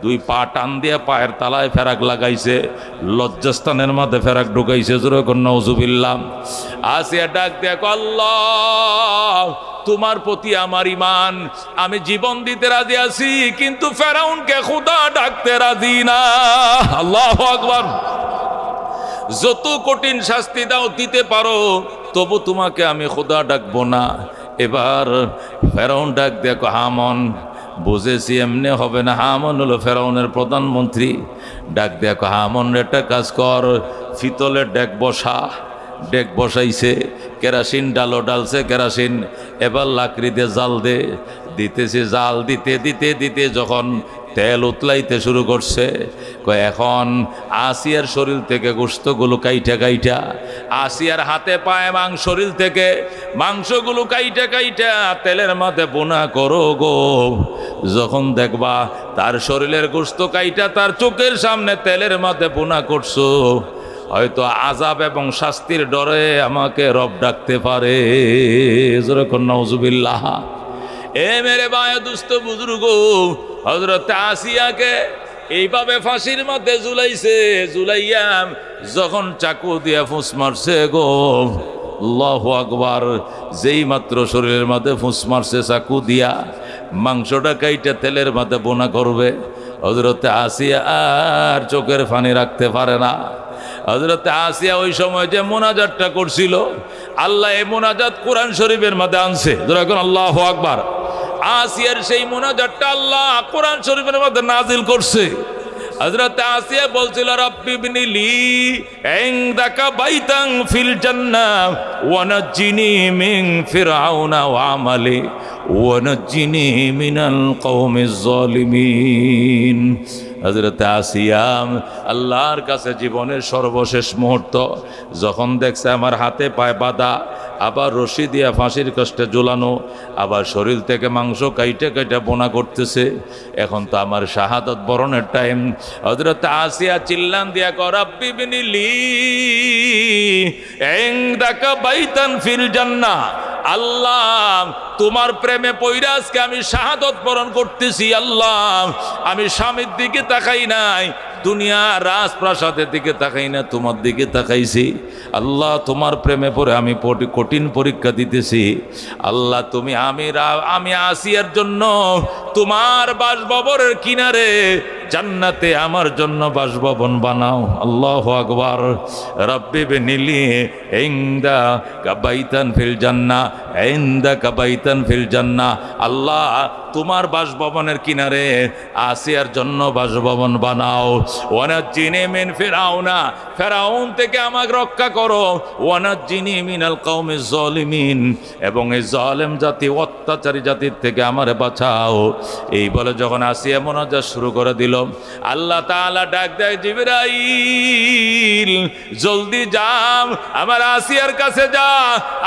দুই পা টান দিয়ে পায়ের তালায় ফেরাক লাগাইছে, লজ্জাস্থানের মধ্যে ফেরাক ঢুকাইছে। জোরে করুন নাউজুবিল্লাহ। আসিয়া ডাক দেখো, আল্লাহ তোমার প্রতি আমার ইমান, আমি জীবন দিতে রাজি আছি, কিন্তু ফেরাউনকে খোদা ডাকতে রাজি না। আল্লাহু আকবার। যত কঠিন শাস্তি দাও দিতে পারো, তবু তোমাকে আমি খোদা ডাকবো না। এবার ফেরাউন ডাক দেখো, হামন, বুঝেছি এমনি হবে না। হামন হলো ফেরাউনের প্রধানমন্ত্রী। ডাক দেখো, হামন একটা কাজ কর, ফিতলের ডেক বসা। ডেক বসাইছে, কেরাসিন ডালো, ডালছে কেরাসিন, এবার লাকড়ি দিয়ে জাল দিতেছে। জাল দিতে দিতে দিতে যখন তেল উতলাইতে শুরু করছে, এখন আসিয়ার শরীর থেকে গোশতগুলো কাইটা কাইটা, আসিয়ার হাতে পায়ে শরীর থেকে মাংসগুলো কাইটা কাইটা তেলের মধ্যে বোনা করো গো। যখন দেখবা তার শরীরের গোশত কাইটা তার চোখের সামনে তেলের মধ্যে বোনা করছো, হয়তো আযাব এবং শাস্তির ডরে আমাকে রব ডাকতে পারে। যেরকম নাউজুবিল্লাহ। এ মেরে বায়া দুস্থ বুজুর্গ, হযরত আসিয়াকে এইভাবে ফাঁসির মধ্যে ঝুলাইছে। ঝুলাইয়া যখন চাকু দিয়ে ফুঁস মারছে গো, আল্লাহু আকবার, যেই মাত্র শরীরের মধ্যে ফুঁস মারছে চাকু দিয়া, মাংসটা কাইটা তেলের মধ্যে বোনা করবে, হযরত আসিয়া আর চোখের পানি রাখতে পারে না। হযরত আসিয়া ওই সময় যে মোনাজাতটা করছিল, আল্লাহ এই মোনাজাত কোরআন শরীফের মধ্যে আনছে। যেরকম আল্লাহু আকবার। আসিয়ার সেই মোনাজাতটা আল্লাহ কোরআন শরীফের মধ্যে নাজিল করছে। হযরত আসিয়া বলছিল, রব্বি ইবনি লি ইনদাকা বাইতান ফিল জান্নাহ ওয়া নাজ্জিনি মিন ফিরআউনা ওয়া আমালি ওয়া নাজ্জিনি মিনাল কওমিজ জালিমিন। হযরত আসিয়া আল্লাহর কাছে জীবনের সর্বশেষ মুহূর্ত যখন দেখছে আমার হাতে পায়ে বাঁধা, আবার রশি দিয়া ফাঁসির কষ্টে ঝুলানো, আবার শরীর থেকে মাংস কাইটে কাইটে বোনা করতেছে, এখন তো আমার শাহাদত বরণের টাইম। হযরত আসিয়া চিল্লান দিয়া কর, রব্বি ইবনি লি ইনদাকা বাইতান ফিল জান্নাহ, আল্লাহ তোমার প্রেমে পইরা আজকে আমি শাহাদত বরণ করতেছি। আল্লাহ আমি স্বামীর দিকে তাকাই নাই, দুনিয়া রাজপ্রাসাদের দিকে তাকাই না, তোমার দিকে তাকাইছি। আল্লাহ তোমার প্রেমে পড়ে আমি কঠিন পরীক্ষা দিতেছি। আল্লাহ তুমি আমি আসিয়ার জন্য তোমার বাসভবনের কিনারে জান্নাতে আমার জন্য বাসভবন বানাও। আল্লাহু আকবার। রব্বি ইবনি লি ইনদাকা বাইতান ফিল জান্নাহ ইনদাকা বাইতান ফিল জান্নাহ, আল্লাহ তোমার বাসভবনের কিনারে আসিয়ার জন্য বাসভবন বানাও। ওয়া নাজ্জিনি মিন ফিরআউনা, ফেরাউন থেকে আমাকে রক্ষা করো। ওয়া নাজ্জিনি মিনাল কওমিজ জালিমিন, এবং এই জালেম জাতি অত্যাচারী জাতির থেকে আমারে বাঁচাও। এই বলে যখন আসিয়া মোনাজাত শুরু করে দিল, আল্লাহ তাআলা ডাক দেয়, জিবরাইল জলদি যাও, আমার আসিয়ার কাছে যা,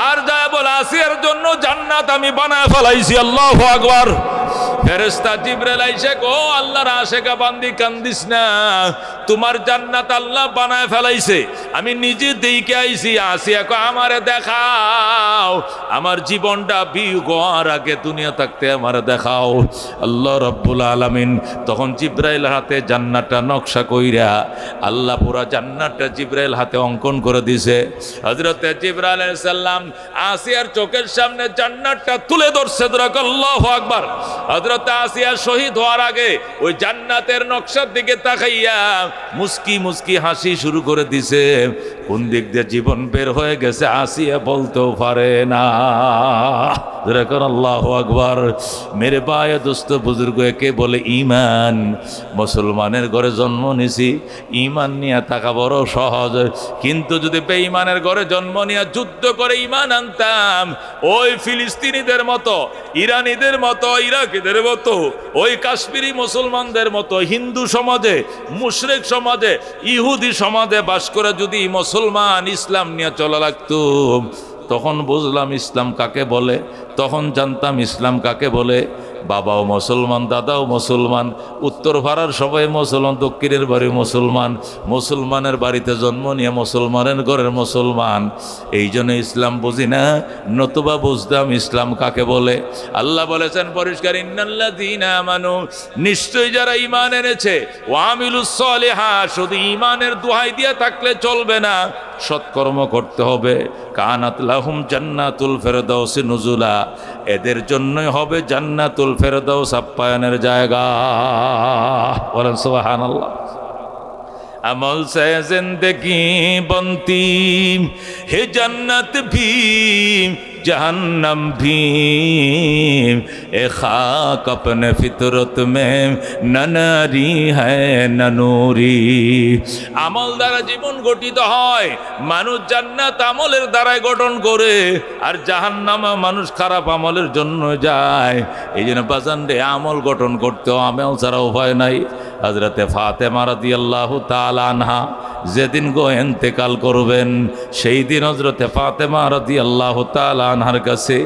আর যা বল আসিয়ার জন্য জান্নাত আমি বানায় ফেলাইছি। আল্লাহু আকবার। ফেরেশতা জিবরাইল আইসা গো, আল্লাহর আশেকা বান্দি কান্দিস না, তোমার জান্নাত আল্লাহ বানায় ফেলাইছে, আমি নিজে দেখে আইছি। আসিয়া কো, আমারে দেখাও, আমার জীবনটা বিগর আগে দুনিয়া থাকতে আমারে দেখাও। আল্লাহ রাব্বুল আলামিন তখন জিবরাইল হাতে জান্নাতটা নকশা কইরা আল্লাহ পুরা জান্নাতটা জিবরাইল হাতে অঙ্কন করে দিছে। হযরত জিবরাইল আলাইহিস সালাম আসিয়ার চোখের সামনে জান্নাতটা তুলে ধরছে। আল্লাহু আকবার। হযরত আসিয়া শহীদ হওয়ার আগে ওই জান্নাতের নকশার দিকে তাকাইয়া মুস্কি মুস্কি হাসি শুরু করে দিছে। কোন দিক দিয়ে জীবন বের হয়ে গেছে আসিয়া বলতেও পারে না। আল্লাহু আকবার। মেরে ভাই দোস্ত বুজুর্গ, একে বলে ঈমান। মুসলমানের ঘরে জন্ম নিছি, ঈমান নিয়ে থাকা বড় সহজ। কিন্তু যদি বেঈমানের ঘরে জন্ম নিয়ে যুদ্ধ করে ঈমান আনতাম, ওই ফিলিস্তিনিদের মতো, ইরানিদের মতো, ইরাকিদের মতো, ওই কাশ্মীরি মুসলমানদের মতো হিন্দু সমাজে, মুশরিক সমাজে, ইহুদি সমাজে বাস করে যদি মুসলমান ইসলাম নিয়ে চলা লাগতো, তখন বুঝলাম ইসলাম কাকে বলে, তখন জানতাম ইসলাম কাকে বলে। বাবাও মুসলমান, দাদাও মুসলমান, উত্তর ভাড়ার সবাই মুসলমান, দক্ষিণের বাড়ি মুসলমান, মুসলমানের বাড়িতে জন্ম নিয়ে মুসলমানের ঘরের মুসলমান। এই জন্য ইসলাম বুঝি না, নতুবা বুঝতাম ইসলাম কাকে বলে। আল্লাহ বলেছেন পরিষ্কার, ইন্নাল্লাযীনা আমানু, নিশ্চয়ই যারা ঈমান এনেছে, ওয়া আমিলুস সলিহাত, শুধু ঈমানের দোহাই দিয়ে থাকলে চলবে না, সৎকর্ম করতে হবে। কানাত লাহুম জান্নাতুল ফেরদাউসি নুজুলা, এদের জন্যই হবে জান্নাতুল ফেরদাউস আপ্যায়নের জায়গা। বলেন সুবহানাল্লাহ। अमल से जिंदगी बनती है जन्नत भी जहन्नम भी, ए खाक अपने फितरत में न नारी है न नूरी। আমল দ্বারা জীবন গঠিত হয়, মানুষ জান্নাত আমলের দ্বারাই গঠন করে, আর জাহান্নাম মানুষ খারাপ আমলের জন্য যায়। এই জন্য বাজান রে, আমল গঠন করতে আমল ছাড়া উপায় নাই। হযরতে ফাতেমা রাদিয়াল্লাহু তাআলা আনহা যেদিন গো ইন্তেকাল করবেন, সেই দিন হযরতে ফাতেমা রাদিয়াল্লাহু তাআলা আনহার কাছে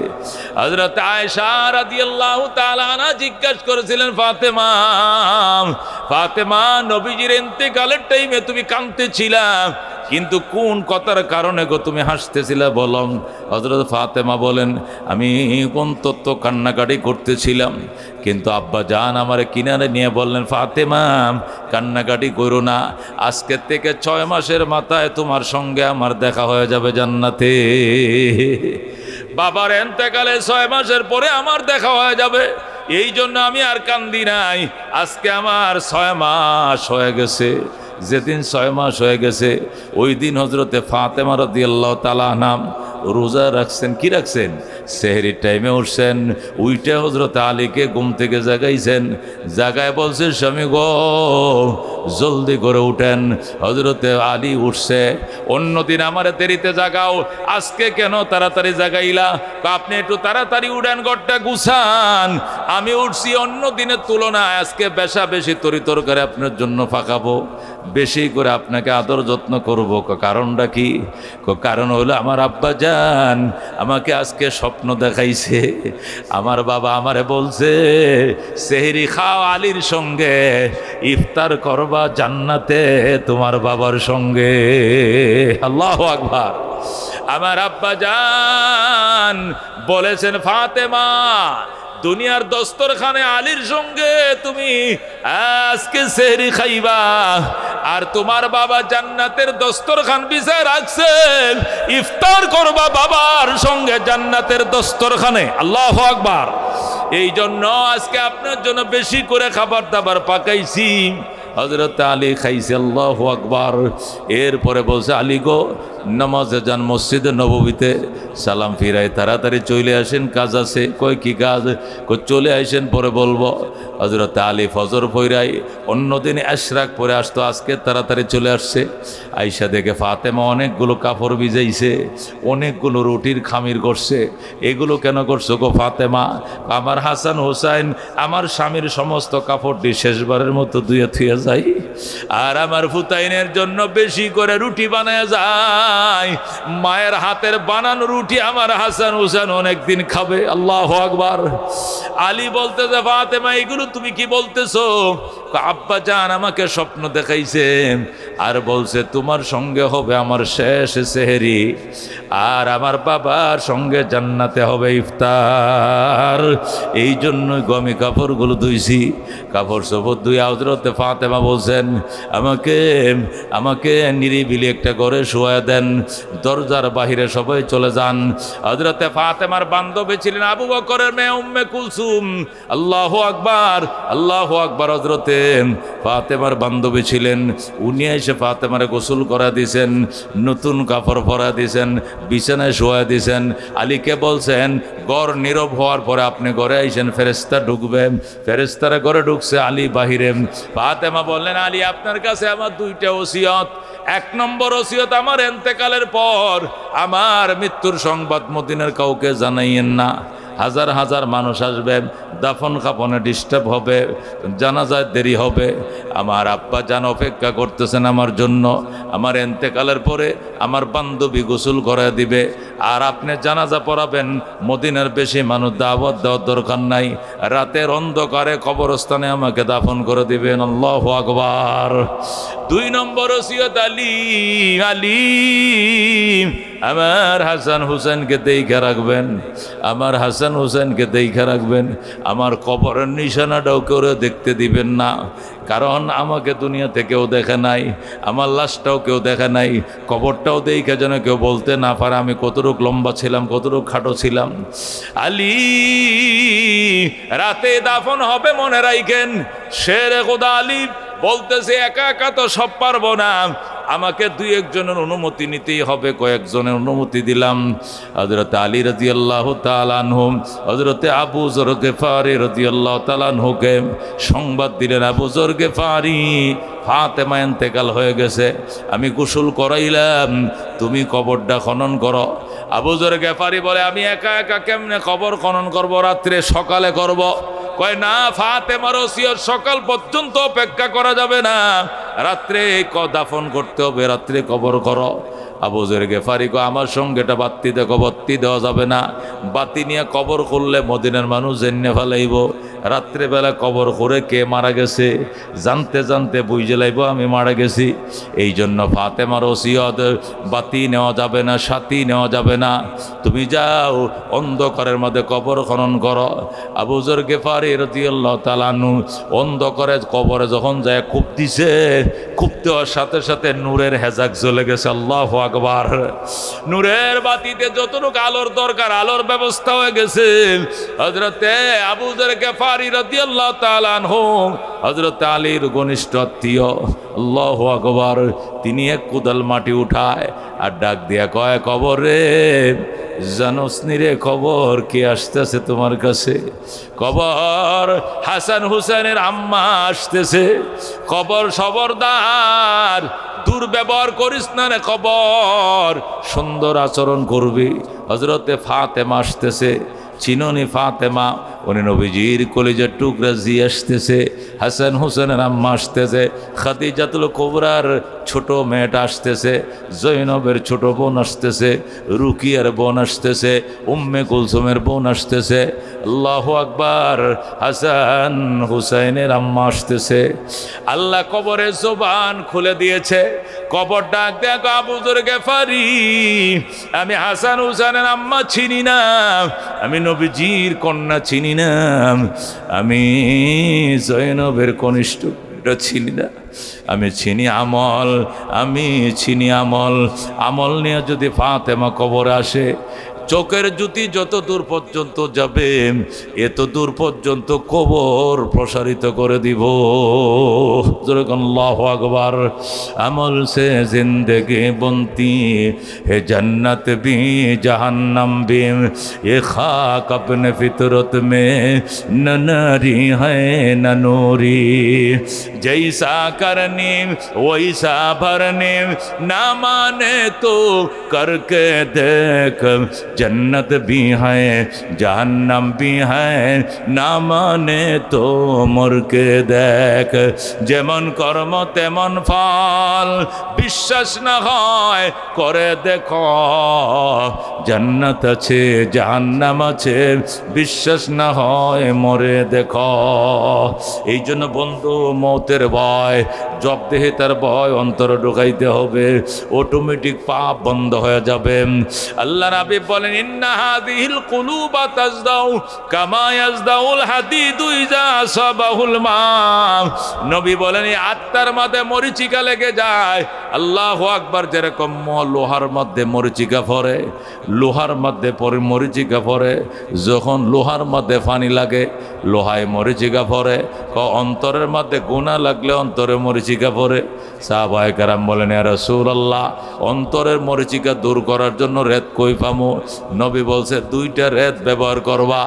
হযরতে আয়েশা রাদিয়াল্লাহু তাআলা আনহা জিজ্ঞাসা করেছিলেন, ফাতেমা, ফাতেমা, নবীজির ইন্তেকালের টাইমে তুমি কাঁদতেছিলা, কিন্তু কোন কথার কারণে গো তুমি হাসতেছিলে বলম? হযরত ফাতেমা বলেন, আমি কোন তত্ত্ব কান্নাকাটি করতেছিলাম, কিন্তু আব্বা জান আমারে কিনারে নিয়ে বললেন, ফাতেমা কান্নাকাটি করো না, আজকের থেকে 6 মাসের মাথায় তোমার সঙ্গে আমার দেখা হয়ে যাবে জান্নাতে। বাবার ইন্তেকালে 6 মাসের পরে আমার দেখা হয়ে যাবে, এই জন্য আমি আর কান্দি নাই। আজকে আমার 6 মাস হয়ে গেছে। যেদিন 6 মাস হয়ে গেছে, ওই দিন হযরতে ফাতেমা রাদিয়াল্লাহু তাআলা আনহা রোজা রাখছেন। কি রাখছেন? সেহরির টাইমে উঠছেন, উইটা হযরতে আলীকে ঘুম থেকে জাগাইছেন, জাগায় বলছে, স্বামী গো জলদি করে উঠেন। হযরতে আলী উঠছে, অন্যদিন আমারে দেরিতে জাগাও, আজকে কেন তাড়াতাড়ি জাগাইলা? আপনি একটু তাড়াতাড়ি উঠেন, ঘরটা গুছান। আমি উঠছি অন্য দিনের তুলনায়, আজকে বেশা বেশি তরিতর করে আপনার জন্য ফাঁকাবো, বেশি করে আপনাকে আদর যত্ন করব। কারণটা কি? কারণ হলো আমার আব্বা জান আমাকে আজকে স্বপ্ন দেখাইছে। আমার বাবা আমারে বলছে, সেহরি খাও আলীর সঙ্গে, ইফতার করবা জান্নাতে তোমার বাবার সঙ্গে। আল্লাহু আকবার। আমার আব্বা জান বলেছেন, ফাতেমা, দুনিয়ার দস্তরখানে আলীর সঙ্গে তুমি আজকে সেহরি খাইবা, আর তোমার বাবা জান্নাতের দস্তরখান বিছায় রাখছেন, ইফতার করবা বাবার সঙ্গে জান্নাতের দস্তরখানে। আল্লাহু আকবার। এই জন্য আজকে আপনার জন্য বেশি করে খাবার দাবার পাকাইছি। হযরত আলী খাইছে। আল্লাহু আকবার। এরপরে বলছে, আলী গো নামাজে যান মসজিদে নববীতে, সালাম ফিরাই তাড়াতাড়ি চলে আসেন, কাজ আছে। কই কি কাজ? কই চলে আসেন, পরে বলবো। হযরত আলী ফজর পড়াই, অন্যদিন ইশরাক পরে আসতো, আজকে তাড়াতাড়ি চলে আসছে। আয়েশা দেখে ফাতেমা অনেকগুলো কাপড় ভিজাইছে, অনেকগুলো রুটির খামির করছে। এগুলো কেন করছো গো ফাতেমা? আমার হাসান হোসাইন, আমার স্বামীর সমস্ত কাপড়টি শেষবারের মতো ধুয়ে থুয়ে যাই, আর আমার ফুতাইনের জন্য বেশি করে রুটি বানায় যায়। মায়ের হাতের বানানো রুটি আমার হাসান হোসেন অনেকদিন খাবে। আল্লাহু আকবার। আলী বলতেছে, ফাতেমা এগুলো তুমি কি বলতেছো? আব্বা জান আমাকে স্বপ্ন দেখাইছে, আর বলছে তোমার সঙ্গে হবে আমার শেষ সেহরি, আর আমার বাবার সঙ্গে জান্নাতে হবে ইফতার। এই জন্যই গমি কাপড়গুলো ধুইছি। কাপড় সবর ধুই হযরতে ফাতেমা বলছেন, আমাকে নিরিবিলি একটা ঘরে শোয়া দেন, দরজার বাহিরে সবাই চলে যান, চান। হযরতে ফাতেমার বান্ধবী ছিলেন আবু বকরের মেয়ে উম্মে কুলসুম। আল্লাহু আকবার, আল্লাহু আকবার। হযরতে ফাতেমার বান্ধবী ছিলেন, উনি এসে ফাতেমারে গোসল করা দিয়েছেন, নতুন কাপড় পরা দিয়েছেন, বিছানায় শোয়া দিয়েছেন। আলীকে বলছেন ঘর নীরব হওয়ার পরে আপনি ঘরে আইসেন, ফেরেশতা ঢুকবে। ফেরেশতারা ঘরে ঢুকছে, আলী বাহিরে। ফাতেমা বললেন আলী আপনার কাছে আমার দুইটা ওসিয়ত। এক নম্বর ওসিয়ত, আমার ইন্তেকালের পর আমার মৃত্যুর সংবাদ মদিনার কাউকে জানাইয়েন না। হাজার হাজার মানুষ আসবে, দাফন কাফনে ডিস্টার্ব হবে, জানাজায় দেরি হবে। আমার আব্বা জান অপেক্ষা করতেছেন আমার জন্য। আমার ইন্তেকালের পরে আমার বান্ধবী গোসল করে দিবে, আর আপনি জানাজা পড়াবেন। মদিনার বেশি মানুষ দাওয়াত দেওয়ার দরকার নাই, রাতের অন্ধকারে কবরস্থানে আমাকে দাফন করে দিবেন। আল্লাহু আকবার। দুই নম্বর ওসিয়ত, আলী আলী আমার হাসান হুসেনকে দেখে রাখবেন, আমার হাসান হুসেনকে দেখে রাখবেন। আমার কবরের নিশানাটাও করে দেখতে দিবেন না, কারণ আমাকে দুনিয়াতে কেউ দেখে নাই, আমার লাশটাও কেউ দেখে নাই। কবরটাও দেখে যেন কেউ বলতে না পারে আমি কতটুক লম্বা ছিলাম, কতটুক খাটো ছিলাম। আলী রাতে দাফন হবে মনে রাখেন। শেরে খোদা আলী বলতেছে একা একা তো সব পারবো না, আমাকে দুই একজনের অনুমতি নিতেই হবে। কয়েকজনের অনুমতি দিলাম। হযরত আলী রাদিয়াল্লাহু তাআলা আনহু হযরতে আবু যর গিফারী রাদিয়াল্লাহু তাআলা আনহুকে সংবাদ দিলেন, আবু যর গিফারী ফাতেমা ইন্তেকাল হয়ে গেছে, আমি গোসল করাইলাম, তুমি কবরটা খনন করো। আবু যর গিফারী বলে আমি একা একা কেমনে কবর খনন করব, রাত্রে সকালে করব। কয় না, ফাতেমার ওসিয়ত সকাল পর্যন্ত অপেক্ষা করা যাবে না, রাত্রে দাফন করতে হবে, রাত্রে কবর করো। আবু যর গিফারী কয় আমার সঙ্গে এটা বাতি দেখো, বাতি দেওয়া যাবে না। বাতি নিয়ে কবর করলে মদিনার মানুষ জেনে ফেলাইব, রাত্রেবেলা কবর করে কে মারা গেছে জানতে জানতে বুঝে লাইব আমি মারা গেছি। এই জন্য ফাতেমার ওসিয়ত বাতি নেওয়া যাবে না, সাথী নেওয়া যাবে না, তুমি যাও অন্ধকারের মধ্যে কবর খনন করো। আবু যর গিফারী রাদিয়াল্লাহু তাআলা আনহু অন্ধকারে কবরে যখন যায় খুব দিছে, খুব দেওয়ার সাথে সাথে নূরের হেজাক জ্বলে গেছে। আল্লাহু আকবার। নূরের বাতিতে যতটুকু আলোর দরকার আলোর ব্যবস্থা হয়ে গেছে। হযরতে আবু যর গিফারী রাদিয়াল্লাহু তাআলা আনহু হযরত আলীর ঘনিষ্ঠ আত্মীয়, আল্লাহু আকবার, তিনি এক কোদাল মাটি উঠায় আর ডাক দিয়া কয় কবরে জানোস নি রে খবর কে আসতেছে তোমার কাছে? খবর হাসান হুসেনের আম্মা আসতেছে। খবর খবরদার দুর্ব্যবহার করিস না রে, খবর সুন্দর আচরণ করবি। হযরতে ফাতেমা আসতেছে, চিননি ফাতেমা, উনি নবীজির কলিজার টুকরা জি আসতেছে। হাসান হুসেনের আম্মা আসতেছে, খাদিজাতুল কুবরার ছোট মেয়েটা আসতেছে, জৈনবের ছোট বোন আসতেছে, রুকিয়ার বোন আসতেছে, উম্মে কুলসুমের বোন আসতেছে। আল্লাহু আকবার। হাসান হুসাইনের আম্মা আসতেছে। আল্লাহ কবরে জবান খুলে দিয়েছে। কবর ডাক দেখো আবু যর গিফারী, আমি হাসান হুসাইনের আম্মা চিনি না, আমি নবীজির কন্যা চিনি না, আমি জৈনবের কনিষ্ঠ চিনি না, আমি চিনি আমল, আমি চিনি আমল। আমল নিয়ে যদি ফাতেমা কবরে আসে, চোখের জ্যোতি যত দূর পর্যন্ত যাবে এত দূর পর্যন্ত কবর প্রসারিত করে দিব। আল্লাহু আকবার। আমল সে জিন্দগি বনতি হে জন্নত भी जहन्नम भी ये खाक अपने फितरत में न नारी है न नूरी जैसा करनी वैसा भरनी ना माने तो करके देख जन्नत भी है जहन्नम भी है ना माने तो मर के देख যেমন কর্ম তেমন ফল বিশ্বাস না হয় করে দেখো জান্নাত আছে জাহান্নাম আছে বিশ্বাস না হয় মরে দেখো। এই জন্য বন্ধু মৌতের ভয় জবদেহিতার ভয় অন্তরে ঢুকাইতে হবে, অটোমেটিক পাপ বন্ধ হয়ে যাবে। আল্লাহ রাব্বি বলে বলেন ইন্না হাযিহিল কুলুবা তাজদাউ কামা ইয়াজদাউল হাদিদু ইযা আসাবাহুল মা। নবী বলেন এই আত্মার মধ্যে মরিচিকা লেগে যায়, আল্লাহু আকবার, যেরকম লোহার মধ্যে মরিচিকা পড়ে, লোহার মধ্যে মরিচিকা পড়ে, যখন লোহার মধ্যে পানি লাগে লোহায় মরিচিকা পড়ে, অন্তরের মধ্যে গুনাহ লাগলে অন্তরে মরিচিকা পড়ে। সাহাবায়ে কেরাম বলেন ইয়া রাসূলুল্লাহ, অন্তরের মরিচিকা দূর করার জন্য রেত কই পামু? নবী বলছে দুইটা রেত ব্যবহার করবা,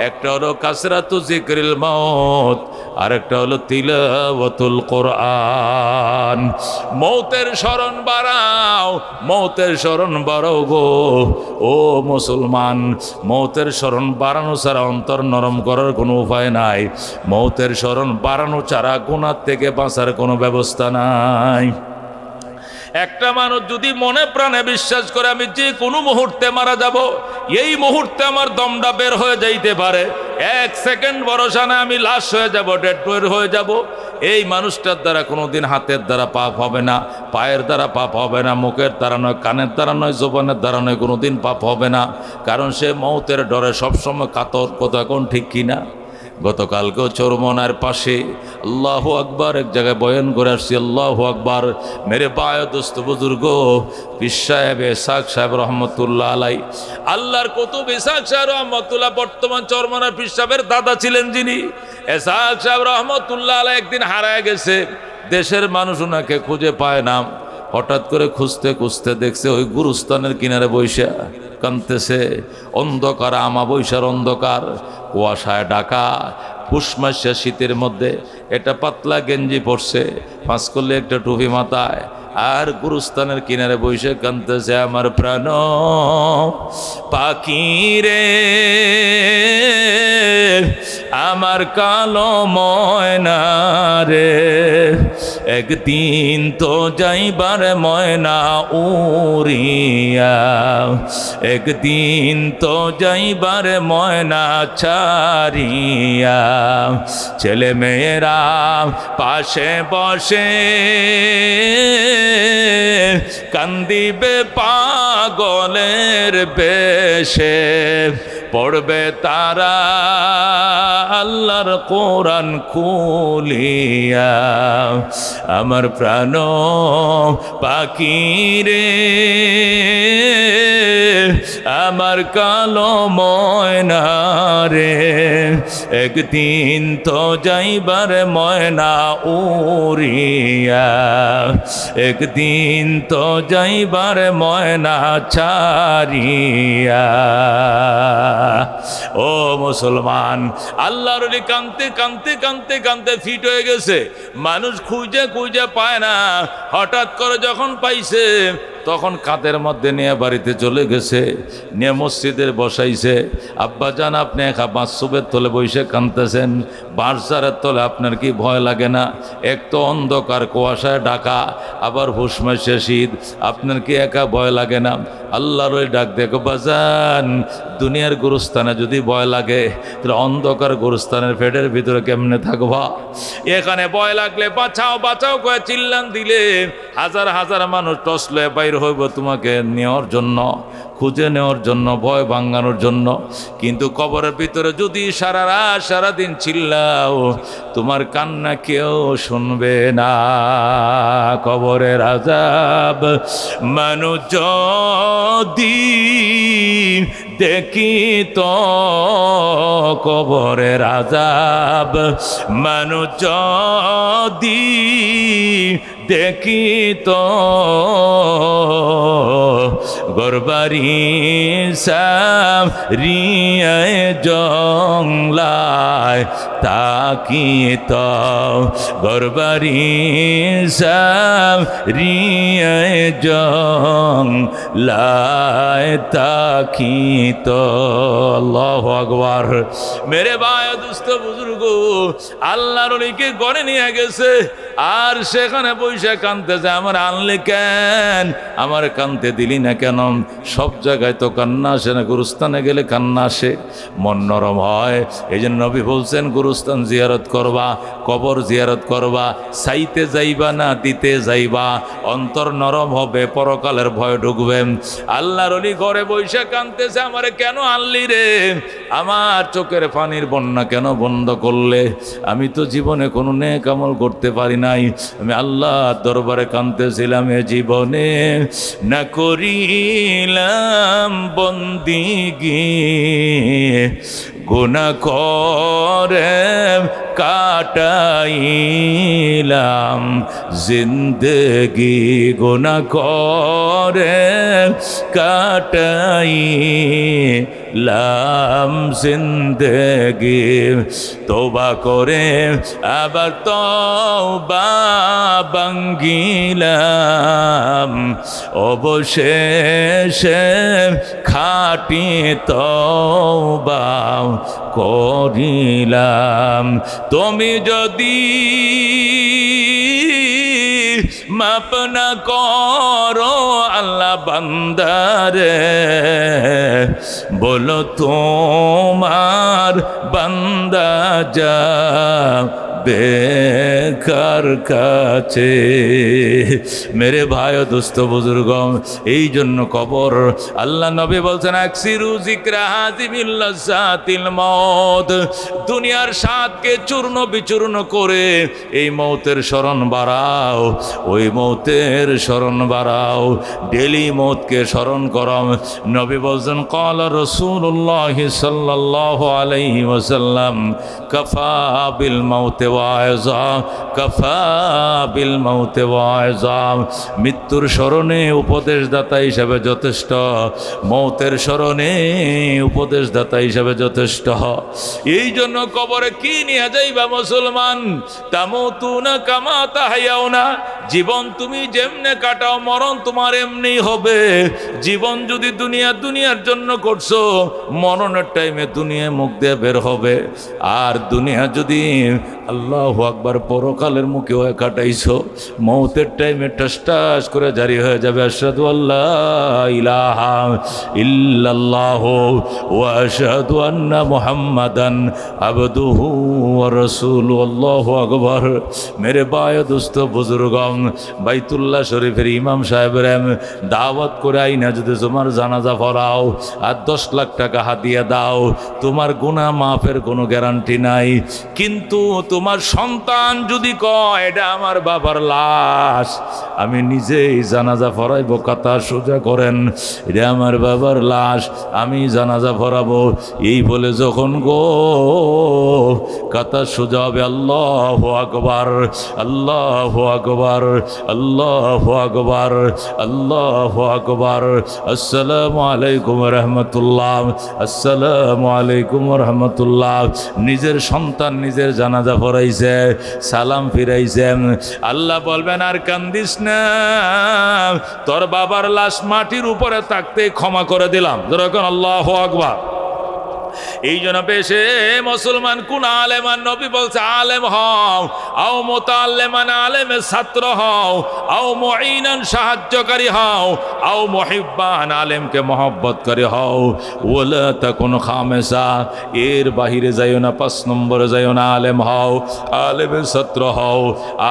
একটা হলো কাসরাতু যিকরিল মাউত, আরেকটা হলো তিলাওয়াতুল কোরআন। মৌতের স্মরণ বাড়াও, মৌতের স্মরণ বাড়াও গো ও মুসলমান। মৌতের স্মরণ বাড়ানো ছাড়া অন্তর নরম করার কোনো উপায় নাই। মৌতের স্মরণ বাড়ানো ছাড়া গুনাহ থেকে বাঁচার কোনো ব্যবস্থা নাই। একটা মানুষ যদি মনে প্রাণে বিশ্বাস করে আমি যে কোনো মুহূর্তে মারা যাব, এই মুহূর্তে আমার দমটা বের হয়ে যাইতে পারে, 1 সেকেন্ড ভরসা না আমি লাশ হয়ে যাব, ডেড হয়ে যাব, এই মানুষটার দ্বারা কোনোদিন হাতের দ্বারা পাপ হবে না, পায়ের দ্বারা পাপ হবে না, মুখের দ্বারা নয়, কানের দ্বারা নয়, জবানের দ্বারা নয়, কোনোদিন পাপ হবে না। কারণ সে মৌতের ডরে সবসময় কাতর। কথা কোন ঠিক কিনা? গতকালকেও চরমনার পাশে আল্লাহু আকবার এক জায়গায় বয়ান করে আসছি। আল্লাহু আকবার। মেরে বায় দোস্ত বুজুর্গ পীর সাহেব ইসহাক সাহেব রহমতুল্লাহ আলাই, আল্লাহর কুতুব ইসহাক সাহেব রহমতুল্লাহ বর্তমান চরমনার পীর সাহেবের দাদা ছিলেন যিনি, ইসহাক সাহেব রহমতুল্লাহ আলাই একদিন হারায় গেছে। দেশের মানুষ ওনাকে খুঁজে পায় না। হঠাৎ করে খুঁজতে খুঁজতে দেখছে ওই গুরুস্থানের কিনারে বৈশা কাঁদতেছে। অন্ধকার, আমাবৈশার অন্ধকার, কুয়াশায় ঢাকা, পুষ মাসে শীতের মধ্যে এটা পাতলা গেঞ্জি পরছে, পাঁচ করলে একটা টুপি মাথায়, আর গুরুস্থানের কিনারে বসে কাঁদতেছে। আমার প্রাণ পাখি রে, আমার কালো ময়না রে, একদিন তো যাইবার ময়না উড়িয়া, একদিন তো যাইবার ময়না ছাড়িয়া। ছেলে মেয়েরা পাশে বসে কান্দিবে পাগলের বেশে, পড়বে তারা আল্লাহর কোরআন খুলিয়া। আমার প্রাণ পাখি রে, আমার কালো ময়না রে, একদিন তো যাইবার ময়না উড়িয়া, একদিন তো যাইবার ময়না ছাড়িয়া। ও মুসলমান, আল্লাহর ওলি কাঁদতে কাঁদতে কাঁদতে কাঁদতে ফিট হয়ে গেছে। মানুষ খুঁজে খুঁজে পায় না, হঠাৎ করে যখন পাইছে তখন কাঁধের মধ্যে নিয়ে বাড়িতে চলে গেছে, নিয়ে মসজিদের বসাইছে। আব্বা জান, আপনি একা বাঁশবের তলে বসে কাঁদতেছেন, বাঁশঝাড়ের তলে আপনার কি ভয় লাগে না? এক তো অন্ধকার কুয়াশায় ঢাকা, আবার হুশ মাসে শীত, আপনার কি একা ভয় লাগে না? আল্লাহর ওই ডাক দেখো বাজান, দুনিয়ার গুরুস্থানে যদি ভয় লাগে তাহলে অন্ধকার গুরুস্থানের পেটের ভিতরে কেমনে থাকবা? এখানে ভয় লাগলে বাঁচাও বাঁচাও করে চিল্লান দিলে হাজার হাজার মানুষ টস লয়ে বাইর হইব তোমাকে নেওয়ার জন্য, খুঁজে নেওয়ার জন্য, ভয় ভাঙানোর জন্য। কিন্তু কবরের ভিতরে যদি সারা রাত সারাদিন চিল্লাও, তোমার কান্না কেউ শুনবে না। কবরের আযাব মানুষ যদি দেখি তো, কবরের আযাব মানুষ যদি দেখি তো, গরবারি সারিয়ায় জংলায় তাকি তো, গরবারি সারিয়ায় জংলায় তাকি তো। আল্লাহু আকবার। মেরে ভাই দুস্থ বুজুর্গ, আল্লাহর ওলিকে গড়ে নিয়ে গেছে, আর সেখানে বসে কাঁদতেছে, আমার আনলে কেন, আমার কাঁদতে দিলি না কেন? সব জায়গায় তো কান্না আসে না, গুরুস্থানে গুরুস্থানে গেলে কান্না আসে, মন নরম হয়। এই জন্য নবী বলছেন গুরুস্থান জিয়ারত করবা, কবর জিয়ারত করবা, চাইতে যাইবা না দিতে যাইবা, অন্তর নরম হবে, পরকালের ভয় ঢুকবে। আল্লাহর ওলি ঘরে বৈশা কাঁদতেছে, আমারে কেন আনলি রে, আমার চোখের পানির বন্যা কেন বন্ধ করলে, আমি তো জীবনে কোনো নেক আমল করতে পারি নাই, আমি আল্লাহর দরবারে কাঁদতেছিলাম, এ জীবনে না করিলাম বন্দিগি, গুনাহ করে কাটাইলাম জিন্দেগি, গুনাহ করে কাটাইলাম জিন্দেগি, তওবা করে আবার তওবা ভাঙ্গিলাম, অবশেষে খাঁটি তওবা করিলাম। তুমি যদি মাপ না করো আল্লাহ বান্দারে, বলো তোমার বান্দা যাবে কার কাছে। মেরে ভাই ও দোস্ত বুজুর্গ, এই জন্য কবর, আল্লাহ নবী বলছেন আকসিরু যিকরা হাযিমিল লাযাতিল মাউত, দুনিয়ার স্বাদকে চূর্ণ বিচূর্ণ করে এই মৌতের স্মরণ বাড়াও, ওই মৌতের স্মরণ বাড়াও, ডেলি মৌতকে স্মরণ করো। নবী বলছেন ক্বালা রাসূলুল্লাহ সাল্লাল্লাহু আলাইহি ওয়াসাল্লাম কাফা বিল মাউতি ওয়াইজা, কাফা বিল মাউতি ওয়াইজা, মৃত্যুর স্মরণে উপদেশদাতা হিসাবে যথেষ্ট, মৌতের স্মরণে উপদেশদাতা হিসাবে যথেষ্ট। এই জন্য কবরে কি নিয়ে যাইবা মুসলমান, তামুতুনা কামা তাহয়াউনা, জীবন তুমি যেমনে কাটাও মরণ তোমার এমনি হবে। জীবন যদি দুনিয়ার জন্য করছো, মরণের টাইমে দুনিয়া মুখ দিয়ে বের হবে। আর দুনিয়া যদি আল্লাহু আকবার পরকালের মুখে হয়ে কাটাইছো, মৌতের টাইমে টাস করে জারি হয়ে যাবে আশহাদু আল্লাহ ইলাহা ইল্লাল্লাহু ওয়া আশহাদু আন্না মুহাম্মাদান আবদুহু ওয়া রাসূলুহু। আল্লাহু আকবার। মেরে ভাই ও দোস্ত বুজুর্গম, বাইতুল্লাহ শরীফের ইমাম সাহেবের দাওয়াত করে আইনা যদি তোমার জানাজা পড়াও আর 10 লাখ টাকা হাদিয়া দাও, তোমার গুনাহ মাফের কোনো গ্যারান্টি নাই। কিন্তু তোমার সন্তান যদি কয় এটা আমার বাবার লাশ, আমি নিজেই জানাজা পড়াইব, কথা সোজা করেন, এটা আমার বাবার লাশ, আমি জানাজা পড়াবো, এই বলে যখন গো কথা সোজা হবে, আল্লাহু আকবার, আল্লাহু আকবার, আল্লাহু আকবার, আল্লাহু আকবার, আসসালামু আলাইকুম রাহমাতুল্লাহ, আসসালামু আলাইকুম রাহমাতুল্লাহ। নিজের সন্তান নিজের জানাজা পড়াইছে, সালাম ফিরাইছেন, আল্লাহ বলবেন আর কান্দিস না, তোর বাবার লাশ মাটির উপরে থাকতে ক্ষমা করে দিলাম। যেরকম আল্লাহু আকবার। এই জন্য পেশে মুসলমান কোন আলেমান, নবী বলছে আলেম হও, আও মুতাআল্লিমান, আলেমের ছাত্র হও, আও মুঈনান, সাহায্যকারী হও, আও মুহিব্বান, আলেমকে মহব্বত করে হও, ওয়ালা তাকুন খামেসা, এর বাহিরে যাইও না, 5 নম্বরে যাইও না, আলেম হও, আলেমের ছাত্র হও,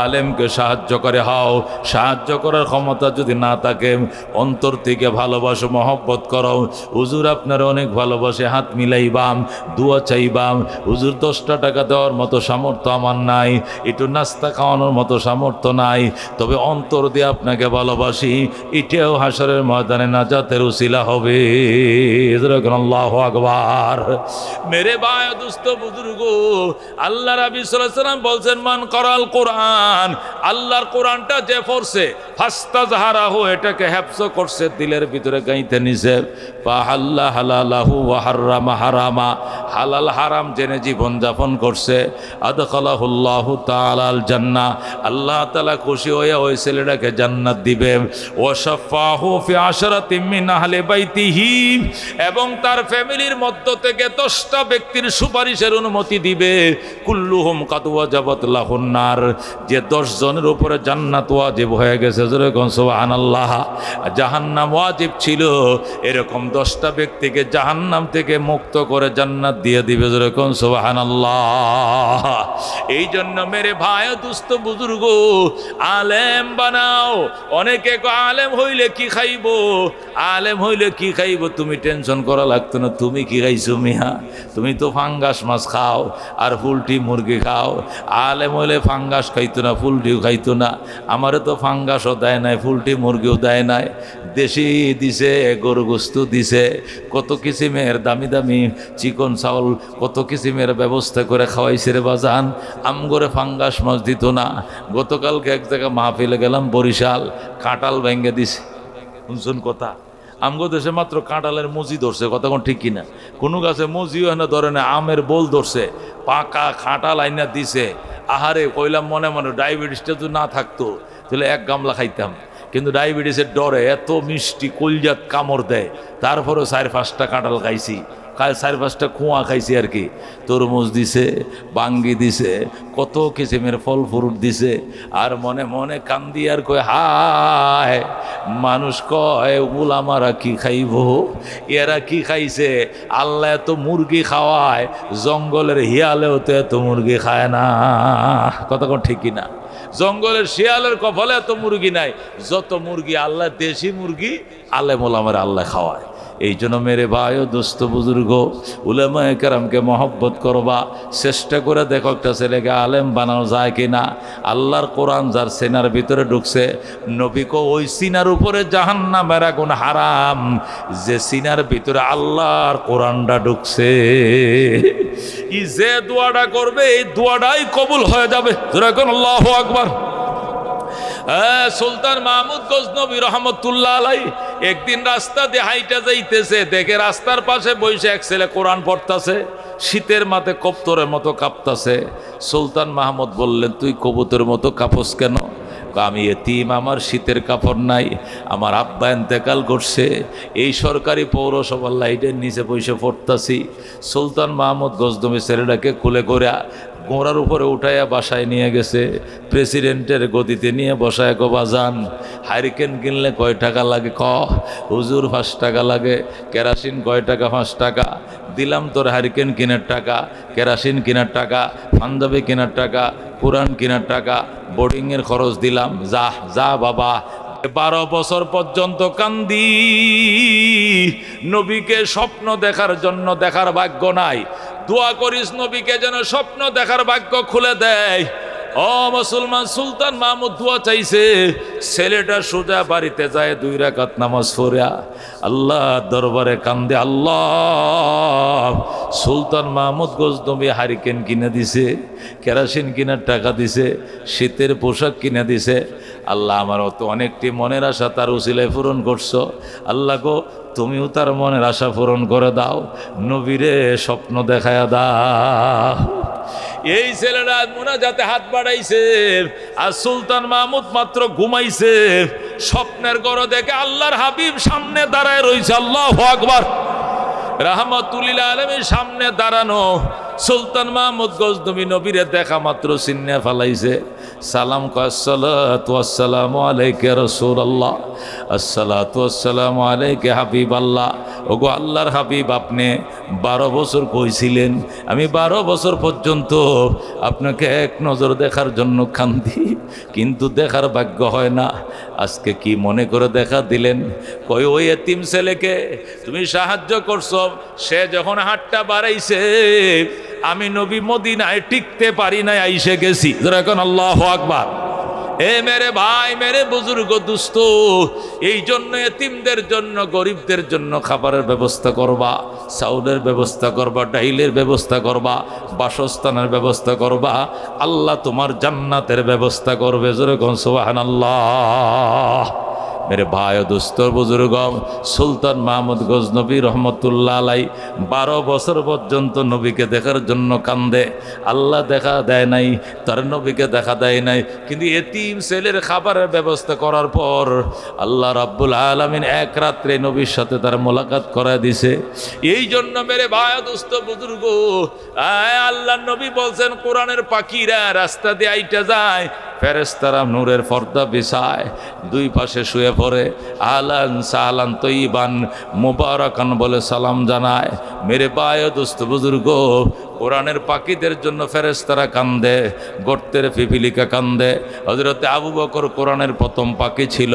আলেমকে সাহায্য করে হও। সাহায্য করার ক্ষমতা যদি না থাকে, অন্তর থেকে ভালোবাসো, মহব্বত করো। হুজুর আপনার অনেক ভালোবাসে, হাত মিলাইবাম, দোয়া চাইবাম, হুজুর 10টা টাকা দেওয়ার মতো সামর্থ্য আমার নাই, একটু নাস্তা খাওয়ানোর মতো সামর্থ্য নাই, তবে অন্তর দিয়ে আপনাকে ভালোবাসি, এটাও হাসরের ময়দানে নাজাতের উসিলা হবে। আল্লাহু আকবার। মেরে ভাই দোস্ত বুজুর্গ, আল্লাহ রাব্বি সাল্লাল্লাহু আলাইহি ওয়াসাল্লাম বলছেন মান করাল কোরআন, আল্লাহর কোরআনটা যে পড়ছে, ফাস্তাজহারাহু, এটাকে হেফজ করছে, দিলের ভিতরে গাইতে নিছে, ফাহাল্লা হালালাহু ওয়া হাররামা হারামা, হালাল হারাম জেনে জীবন যাপন করছে, আদখালাহুল্লাহু তাআলা আল জান্নাহ, আল্লাহ তাআলা খুশি হয়ে ওই ছেলেটাকে জান্নাত দিবে। ওয়া শাফাহু ফি আশরাতিন মিন আহলি বাইতিহি, এবং তার ফ্যামিলির মধ্য থেকে 10টা ব্যক্তির সুপারিশের অনুমতি দিবে। কুল্লুহুম কাদ ওয়াজাবাত লাহুন নার, যে 10 জনের উপরে জান্নাত ওয়াজিব হয়ে গেছে, যেরকম সুবহানাল্লাহ। জাহান্নাম ওয়াজিব ছিল, এরকম 10টা ব্যক্তিকে জাহান্নাম থেকে মুক্ত করে জান্নাত দিয়ে দিবে, যেরকম সুবহানাল্লাহ। এই জন্য মেরে ভাই দুস্থ বুজুর্গ, আলেম বানাও। অনেকে আলেম হইলে কি খাইব, আলেম হইলে কি খাইব, তুমি টেনশন করা লাগতো না। তুমি কি খাইছো মিয়া? তুমি তো ফাঙ্গাস মাছ খাও আর ফুলটি মুরগি খাও। আলেম হইলে ফাঙ্গাস খাইতো না, ফুলটিও খাইতো না। আমারে তো ফাঙ্গাসও দেয় নাই, ফুলটি মুরগিও দেয় নাই। দেশি দিছে, গরু গোস্ত দিছে, কত কিসিমের দামি দামি চিকন চাউল, কত কিসিমের ব্যবস্থা করে খাওয়াইছে রে বাজান। আমগরে ফাঙ্গাস মাছ দিত না। গতকালকে এক জায়গায় মাহফিলে গেলাম বরিশাল, কাঁঠাল ভেঙে দিছে। শুনছেন কথা? আমগো দেশে মাত্র কাঁঠালের মজি ধরছে, কথা কোন ঠিক কিনা? কোনো গাছে মজিও হয় না, ধরে না, আমের বোল ধরছে, পাকা কাঁঠাল আইনা দিছে। আহারে কইলাম মনে মনে, ডায়াবেটিসটা যদি না থাকতো তাহলে 1 গামলা খাইতাম। কিন্তু ডায়াবেটিসের ডরে এত মিষ্টি কলজাত কামড় দেয়, তারপরেও 4-5টা কাঁঠাল খাইছি। 4-5টা কুয়া খাইছি আর কি। তরমুজ দিছে, বাঙ্গি দিছে, কত কিসিমের ফল ফ্রুট দিছে। আর মনে মনে কান্দি আর কয়, হায় মানুষ কয় উলামারা কি খাইব, এরা কি খাইছে? আল্লাহ এত মুরগি খাওয়ায়, জঙ্গলের হিয়ালেও তো এত মুরগি খায় না। কথা কোন ঠিক কিনা? জঙ্গলের শিয়ালের কপালে এত মুরগি নাই, যত মুরগি আল্লাহ, দেশি মুরগি আলেম ওলামার আল্লাহ খাওয়ায়। এই জন্য মেরে ভাই ও দোস্ত বুজুর্গ, উলামায়ে কেরামকে মহব্বত করবা, চেষ্টা করে দেখো একটা ছেলেকে আলেম বানানো যায় কিনা। আল্লাহর কোরআন যার সিনার ভিতরে ঢুকছে, নবীকে ওই সিনার উপরে জাহান্নামের আগুন হারাম, যে সিনার ভিতরে আল্লাহর কোরআনটা ঢুকছে। ই যে দোয়াটা করবে, এই দোয়াটাই কবুল হয়ে যাবে। যেরকম আল্লাহু আকবার। সুলতান মাহমুদ গজনবী রহমতুল্লাহ আলাই একদিন রাস্তা দিয়ে হাইটা যাইতেছে, দেখে রাস্তার পাশে বসে এক ছেলে কোরআন পড়তাছে, শীতের মাথায় কবুতরের মতো কাঁপতাছে। সুলতান মাহমুদ বললেন, তুই কবুতরের মতো কাঁপস কেন? আমি এতিম, আমার শীতের কাপড় নাই, আমার আব্বা ইন্তেকাল করছে, এই সরকারি পৌরসভার লাইটের নিচে বসে পড়তাছি। সুলতান মাহমুদ গজনবী ছেলেটাকে কুলে করে ঘোড়ার উপরে উঠাইয়া বাসায় নিয়ে গেছে, প্রেসিডেন্টের গদিতে নিয়ে বসায়। গো বাজান, হারিকেন কিনলে কয় টাকা লাগে? ক হুজুর 5 টাকা লাগে। কেরাসিন কয় টাকা? 5 টাকা। দিলাম তোর হারিকেন কেনার টাকা, কেরাসিন কেনার টাকা, পাঞ্জাবি কেনার টাকা, কোরআন কেনার টাকা, বোর্ডিংয়ের খরচ দিলাম। যা যা বাবা। 12 বছর পর্যন্ত কান্দি, নবীকে স্বপ্ন দেখার জন্য, দেখার ভাগ্য নাই। দোয়া করিস নবীকে যেন স্বপ্ন দেখার ভাগ্য খুলে দেয়। ও মুসলমান, সুলতান মাহমুদ দোয়া চাইছে। ছেলেটা সোজা বাড়িতে যায়, 2 রাকাত নামাজ পড়া আল্লাহ দরবারে কান্দে। আল্লাহ, সুলতান মাহমুদ গজনবী হারিকেন কিনে দিছে, কেরাসিন কেনার টাকা দিছে, শীতের পোশাক কিনে দিছে। আল্লাহ, আমার তো অনেকটি মনের আশা তার উসিলায় পূরণ করছো। আল্লাহ গো, তুমিও তার মনের আশা পূরণ করে দাও, নবীরে স্বপ্ন দেখায়া দাও। এই ছেলেরা মুনাজাতে হাত বাড়াইছে, আর সুলতান মাহমুদ মাত্র ঘুমাইছে। স্বপ্নের ঘর দেখে আল্লাহর হাবিব সামনে দাঁড়ায় রইছে। আল্লাহু আকবার। রাহমাতুল আলামিন সামনে দাঁড়ানো। সুলতান মাহমুদ গজনবী নবীরে দেখা মাত্র চিন্না ফেলাইছে। সালাম কয়, আসসালাতু ওয়াসসালামু আলাইকা রাসূলুল্লাহ, আসসালাতু ওয়াসসালামু আলাইকা হাবিবাল্লাহ। ওগো আল্লাহর হাবিব, আপনি 12 বছর কইছিলেন, আমি 12 বছর পর্যন্ত আপনাকে এক নজর দেখার জন্য কান্দি, কিন্তু দেখার ভাগ্য হয় না। আজকে কি মনে করে দেখা দিলেন? কই, ওই এতিম ছেলেকে তুমি সাহায্য করছো, সে যখন হাতটা বাড়াইছে, আমি নবী মদিনায় টিকতে পারি না, আইসে গেছি। এখন আল্লাহু আকবার। এ মেরে ভাই, মেরে বুজুর্গ দুস্থ, এই জন্য এতিমদের জন্য, গরিবদের জন্য খাবারের ব্যবস্থা করবা, চাউলের ব্যবস্থা করবা, ডাইলের ব্যবস্থা করবা, বাসস্থানের ব্যবস্থা করবা। আল্লাহ তোমার জান্নাতের ব্যবস্থা করবে। যেরকম সুবহানাল্লাহ। मेरे भाई दोस्त बुजुर्ग सुल्तान महमूद गजनबी रहमतुल्लाह आলাই 12 বছর পর্যন্ত নবীকে দেখার জন্য কান্দে। আল্লাহ দেখা দেয় নাই, তার নবীকে দেখা দেয় নাই, কিন্তু এতিম ছেলের খাবারের ব্যবস্থা করার পর আল্লাহ রাব্বুল আলামিন এক রাত্রে নবীর সাথে তার মোলাকাত করায় দিছে। এই জন্য মেরে ভাই দোস্ত বুজুর্গ, আল্লাহ নবী বলছেন কোরআনের পাখিরা রাস্তা দিয়ে আইটা যায়, ফেরেশতারা নূরের পর্দা বিছায়, দুই পাশে শুয়ে পড়ে, আহলান সাহলান তৈবান মুবারাকান বলে সালাম জানায়। মেরে ভাই দোস্ত বুজুর্গ, কোরআনের পাখিদের জন্য ফেরেশতারা কান্দে, গর্তের পিপিলিকা কান্দে। হযরতে আবু বকর কোরআনের প্রথম পাখি ছিল,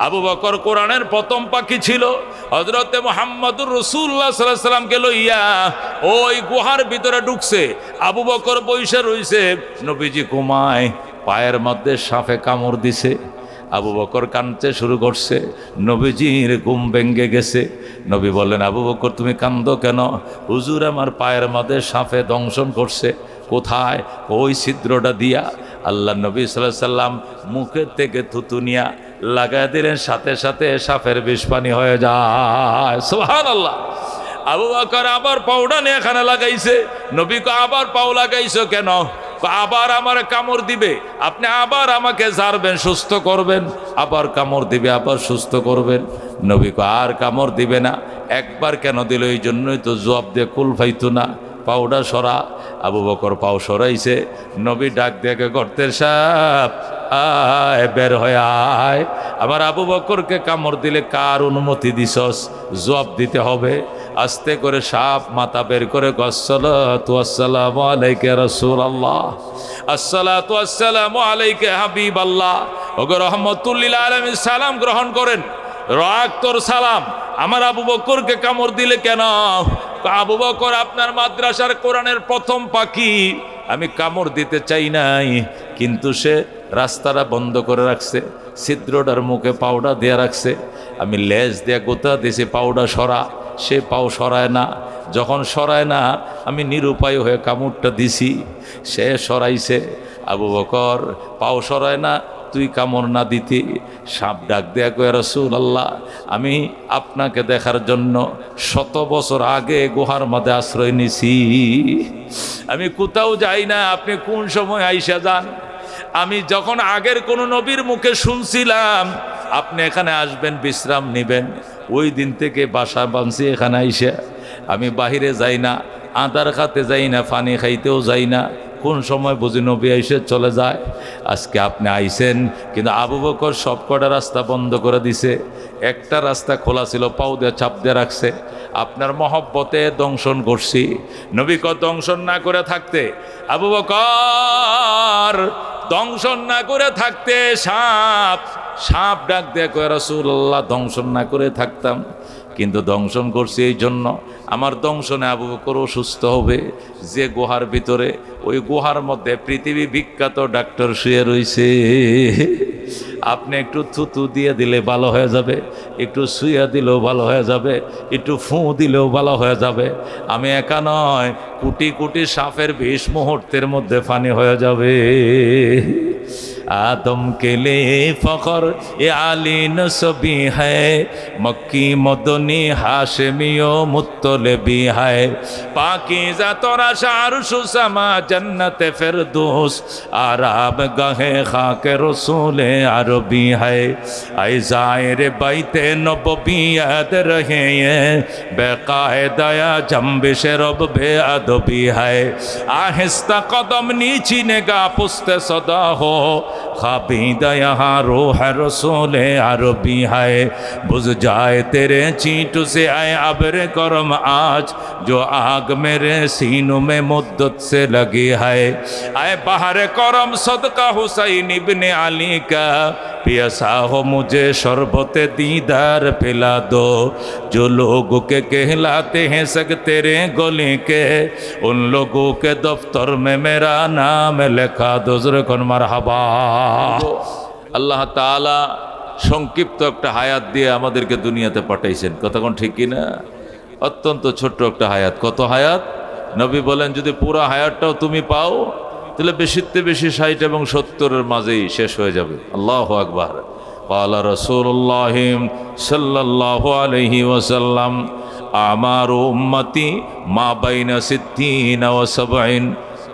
আবু বকর কোরআনের প্রথম পাখি ছিল। হযরতে মুহাম্মদুর রাসূলুল্লাহ সাল্লাল্লাহু আলাইহি সাল্লামকে লইয়া ওই গুহার ভিতরে ঢুকছে, আবু বকর বইসা রইছে, নবীজি ঘুমায়, পায়ের মধ্যে সাপে কামড় দিছে। আবু বকর কাঁদতে শুরু করছে, নবীজির ঘুম ভেঙে গেছে। নবী বললেন, আবু বকর তুমি কান্দো কেন? হুজুর আমার পায়ের মধ্যে সাপে দংশন করছে। কোথায়? ওই ছিদ্রটা দিয়া। আল্লাহ নবী সাল্লাল্লাহু আলাইহি সাল্লাম মুখের থেকে থুতু নিয়া লাগাই দিলেন, সাথে সাথে সাপের বিষ পানি হয়ে যায়। সুবহানাল্লাহ। আবু বকর আবার পাউডার নিয়ে এখানে লাগাইছে। নবীকে আবার পাও লাগাইছো কেন? আবার আমার কামড় দিবে, আপনি আবার আমাকে ঝাড়বেন, সুস্থ করবেন, আবার কামড় দিবে, আবার সুস্থ করবেন। নবীকে আর কামড় দিবে না। একবার কেন দিল? এই জন্যই তো জবাব দিয়ে কুল পাইতো না। পাউডার সরা। আবু বকর পাও সরাইছে। নবী ডাক দেখে গর্তের সাপ, আয় বের হয়ে আয়। আমার আবু বকরকে কামড় দিলে কার অনুমতি দিছস? জবাব দিতে হবে। আস্তে করে সাপ মাথা বের করে, আসসালাতু ওয়াসসালামু আলাইকা রাসূলুল্লাহ, আসসালাতু ওয়াসসালামু আলাইকা হাবিবাল্লাহ, ওগো রাহমাতুল লিল আলামিন সালাম গ্রহণ করেন। রাগ তোর সালাম। আমার আবু বকরকে কামড় দিলে কেন? আবু বকর আপনার মাদ্রাসার কোরআনের প্রথম পাখি, আমি কামড় দিতে চাই নাই, কিন্তু সে রাস্তাটা বন্ধ করে রাখছে, ছিদ্রটার মুখে পাউডার দিয়ে রাখছে। আমি লেজ দিয়ে গোতা দিয়েছি, পাউডার সরা, সে পাও সরায় না। যখন সরায় না, আমি নিরুপায় হয়ে কামড়টা দিছি, সে সরাইছে। আবু বকর পাও সরায় না, তুই কামড় না দিতি। সাপ ডাক দেয়া কয়, রাসূলুল্লাহ আমি আপনাকে দেখার জন্য 100 বছর আগে গুহার মধ্যে আশ্রয় নিছি, আমি কোথাও যাই না, আপনি কোন সময় আইসা যান? আমি যখন আগের কোনো নবীর মুখে শুনছিলাম আপনি এখানে আসবেন, বিশ্রাম নেবেন, ওই দিন থেকে বাসা বাঁধছি এখানে আইসা। আমি বাহিরে যাই না, আদার খাতে যাই না, পানি খাইতেও যাই না, কোন সময় বুঝি নবী আইসে চলে যায়। আজকে আপনি আইসেন, কিন্তু আবু বকর সব কটা রাস্তা বন্ধ করে দিছে, একটা রাস্তা খোলা ছিল, পাও দিয়ে চাপ দিয়ে রাখছে। আপনার মহব্বতে দংশন করছি। নবী ক দংশন না করে থাকতে, আবু বকর দংশন না করে থাকতে, সাপ সাপ ডাক দিয়ে কয়, রাসূলুল্লাহ দংশন না করে থাকতাম, কিন্তু দংশন করছি এই জন্য আমার দংশনে আবু বকর অসুস্থ হবে। যে গুহার ভিতরে, ওই গুহার মধ্যে পৃথিবী বিখ্যাত ডাক্তার শুয়ে রয়েছে, আপনি একটু থুতু দিয়ে দিলে ভালো হয়ে যাবে, একটু শুয়ে দিলেও ভালো হয়ে যাবে, একটু ফুঁ দিলেও ভালো হয়ে যাবে। আমি একা নয়, কোটি কোটি সাপের বিষ মুহূর্তের মধ্যে পানি হয়ে যাবে। आदम के लिए फ़ख्र ये आली नस्बी है, मक्की मदनी हाशमियो मुत्तलबी है, पाकीज़ा तोरा शारुशु समा जन्नत फिरदौस, आराम गाहे खाके रसूल अरबी है। ऐ ज़ाहिर बैते नबवियत रहे हैं, बेकायदा जंबिश रब बेअदबी है, आहिस्ता कदम नीची निगाह पुस्ते सदा हो, खाबीदा यहाँ रूह रसूल अरबी है, बुझ जाए तेरे चींटू से आए अब्र करम आज, जो आग मेरे सीनों में मुद्दत से लगी है, आए बहार करम सदका हुसैन इब्ने अली का, पियासा हो मुझे शरबत दीदार पिला दो, जो लोगों के कहलाते हैं सग तेरे गले के, उन लोगों के दफ्तर में मेरा नाम लिखा दो। ज़रकन मरहबा। আল্লাহ তাআলা সংক্ষিপ্ত একটা হায়াত দিয়ে আমাদেরকে দুনিয়াতে পাঠাইছেন, কথা কোন ঠিক কিনা? অত্যন্ত ছোট্ট একটা হায়াত। কত হায়াত? নবী বলেন যদি পুরো হায়াতটাও তুমি পাও তাহলে বেশিতে বেশি 60 এবং 70-এর মাঝেই শেষ হয়ে যাবে। আল্লাহু আকবার। قال رسول الله صلى الله عليه وسلم আমার উম্মতি মা বাইনা সিদ্দিন ওয়া সাবঈন।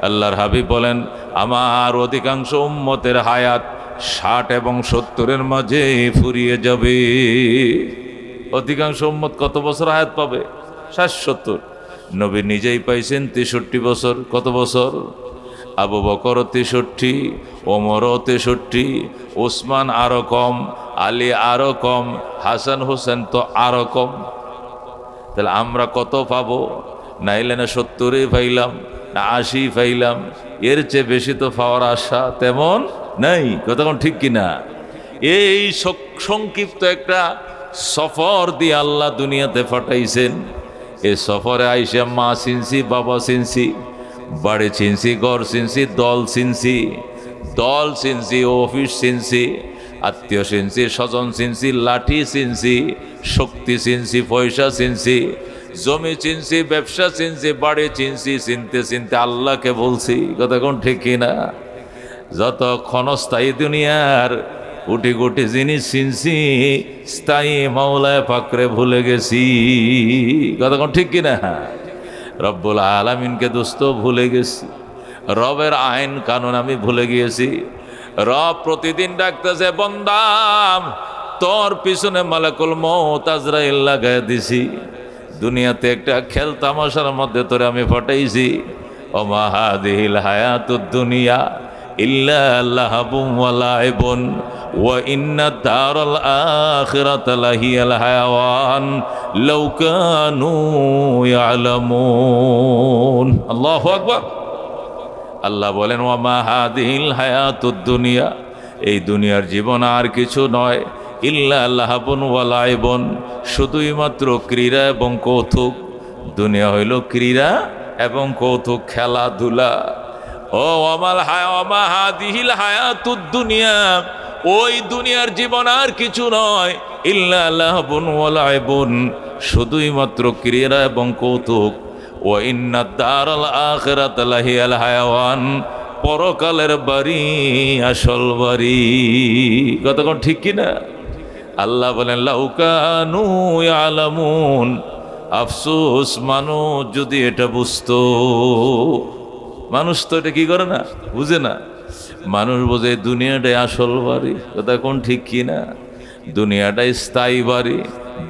আল্লাহর হাবিব বলেন আমার অধিকাংশ উম্মতের হায়াত 60 এবং 70-এর মাঝে ফুরিয়ে যাবে। অধিকাংশ উম্মত কত বছর হায়াত পাবে? 60-70। নবী নিজেই পাইছেন 63 বছর। কত বছর? আবু বকর 63, ওমরও 63, ওসমান আরো কম, আলী আরো কম, হাসান হোসেন তো আরো কম। তাহলে আমরা কত পাবো? নাইলে না 70-এ পাইলাম, না 80 পাইলাম, এর চেয়ে বেশি তো পাওয়ার আশা তেমন নাই। কতক্ষণ ঠিক কিনা? এই সংক্ষিপ্ত একটা সফর দিয়ে আল্লাহ দুনিয়াতে পাঠাইছেন। এই সফরে আইসে মা চিনছি, বাবা চিনছি, বাড়ি চিনছি, ঘর চিনছি, দল চিনছি, অফিস চিনছি, আত্মীয় চিনছি, স্বজন চিনছি, লাঠি চিনছি, শক্তি চিনছি, পয়সা চিনছি, জমি চিনছি, ব্যবসা চিনছি, বাড়ি চিনছি। চিনতে আল্লাহকে বলছি। কতক্ষণ ঠিক কিনা? যত ক্ষণস্থায়ী দুনিয়ার কোটি কোটি জিনিস চিনছি, স্থায়ী মাওলায় পাকরে ভুলে গেছি। কতক্ষণ ঠিক কিনা? রব্বুল আলামিনকে দোস্ত ভুলে গেছি। রবের আইন কানুন আমি ভুলে গিয়েছি। রব প্রতিদিন ডাকতেছে, বন্দাম তোর পিছনে মালাকুল মউত আজরাইল লাগায় দিছি। দুনিয়াতে একটা খেল তামাশার মধ্যে তোরে আমি ফাটাইছি। ওমা হাদিহিল হায়াতুদ দুনিয়া ইল্লা লাহাবুন ওয়া লাইবুন ওয়া ইন্নাদ দারাল আখিরাতা লাহিয়াল হায়াওয়ান লাউ কানু ইয়ালামুন। আল্লাহু আকবার। আল্লাহ বলেন ওয়া মা হাদিহিল হায়াতুদ দুনিয়া, এই দুনিয়ার জীবন আর কিছু নয়, ইল্লা লাহাবুন ওয়া লাইবুন, শুধুই মাত্র ক্রীড়া এবং কৌতুক। দুনিয়া হইল ক্রীড়া এবং কৌতুক, খেলাধুলা। ও আমা হাদিহিল হায়াতুদ দুনিয়া, ওই দুনিয়ার জীবন আর কিছু নয়, ইল্লা লাহাবুন ওয়া লাইবুন, শুধুই মাত্র ক্রীড়া এবং কৌতুক। ওয়া ইন্নাদ দারাল আখিরাতা লাহিয়াল হায়াওয়ান, পরকালের বাড়ি আসল বাড়ি। কতক্ষণ ঠিক কিনা? আল্লাহ বলেন লাউ কানু ইয়ালামুন, আফসোস মানুষ যদি এটা বুঝতো। মানুষ তো এটা কি করে না, বুঝে না। মানুষ বোঝে দুনিয়াটাই আসল বাড়ি। কথা কোন ঠিক কিনা? দুনিয়াটাই স্থায়ী বাড়ি,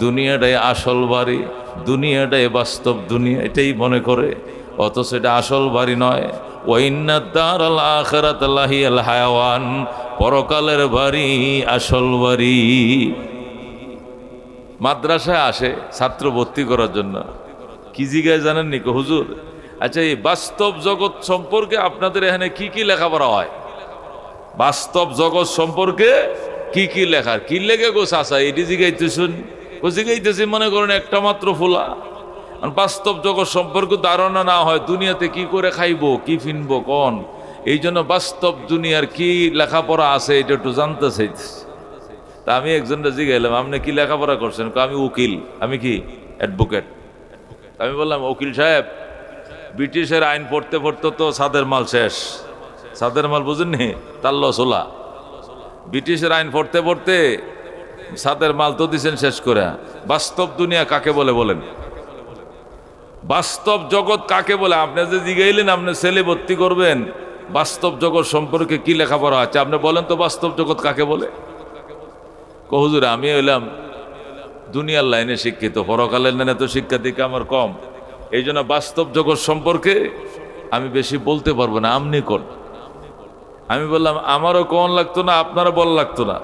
দুনিয়াটাই আসল বাড়ি, দুনিয়াটাই বাস্তব দুনিয়া, এটাই মনে করে। অথচ এটা আসল বাড়ি নয়। ওয়াইন্নাদ দারাল আখিরাতা লাহিয়াল হায়াওয়ান, পরকালের বাড়ি আসল বাড়ি। মাদ্রাসায় আসে ছাত্র ভর্তি করার জন্য, কি জিজ্ঞাসা জানেন নি? হুজুর আচ্ছা এই বাস্তব জগৎ সম্পর্কে আপনাদের এখানে কি কি লেখাপড়া হয়? বাস্তব জগৎ সম্পর্কে কি কি লেখার কি লেগে গো চাচা? এটি জিগাইতেছুন? ও জিগাইতেছি মনে করেন একটা মাত্র ফুলা। বাস্তব জগৎ সম্পর্কে ধারণা না হয় দুনিয়াতে কি করে খাইবো, কি ফিনবো কোন, এই জন্য বাস্তব দুনিয়ার কি লেখাপড়া আছে এটা একটু জানতে চাইতেছি। তা আমি একজনটা জিগাইলাম, আপনি কি লেখাপড়া করছেন? আমি উকিল। আমি কি অ্যাডভোকেট। আমি বললাম উকিল সাহেব, ব্রিটিশের আইন পড়তে পড়তে তো সাদের মাল শেষ। সাদের মাল বুঝেননি? তাল্লা সোলা। ব্রিটিশের আইন পড়তে পড়তে সাদের মাল তো দিচ্ছেন শেষ করে। বাস্তব দুনিয়া কাকে বলে বলেন? বাস্তব জগৎ কাকে বলে? আপনি যে জিগাইলেন আপনি ছেলে ভর্তি করবেন, বাস্তব জগৎ সম্পর্কে কি লেখাপড়া আছে আপনি বলেন তো, বাস্তব জগৎ কাকে বলে? হুজুর আমি হইলাম দুনিয়ার লাইনে শিক্ষিত, পরকালের লাইনে তো শিক্ষা দিকে আমার কম, এই জন্য বাস্তব জগৎ সম্পর্কে আমি বেশি বলতে পারবো না, আপনি কোন। আমি বললাম আমারও কোন লাগতো না, আপনারও বল লাগতো না,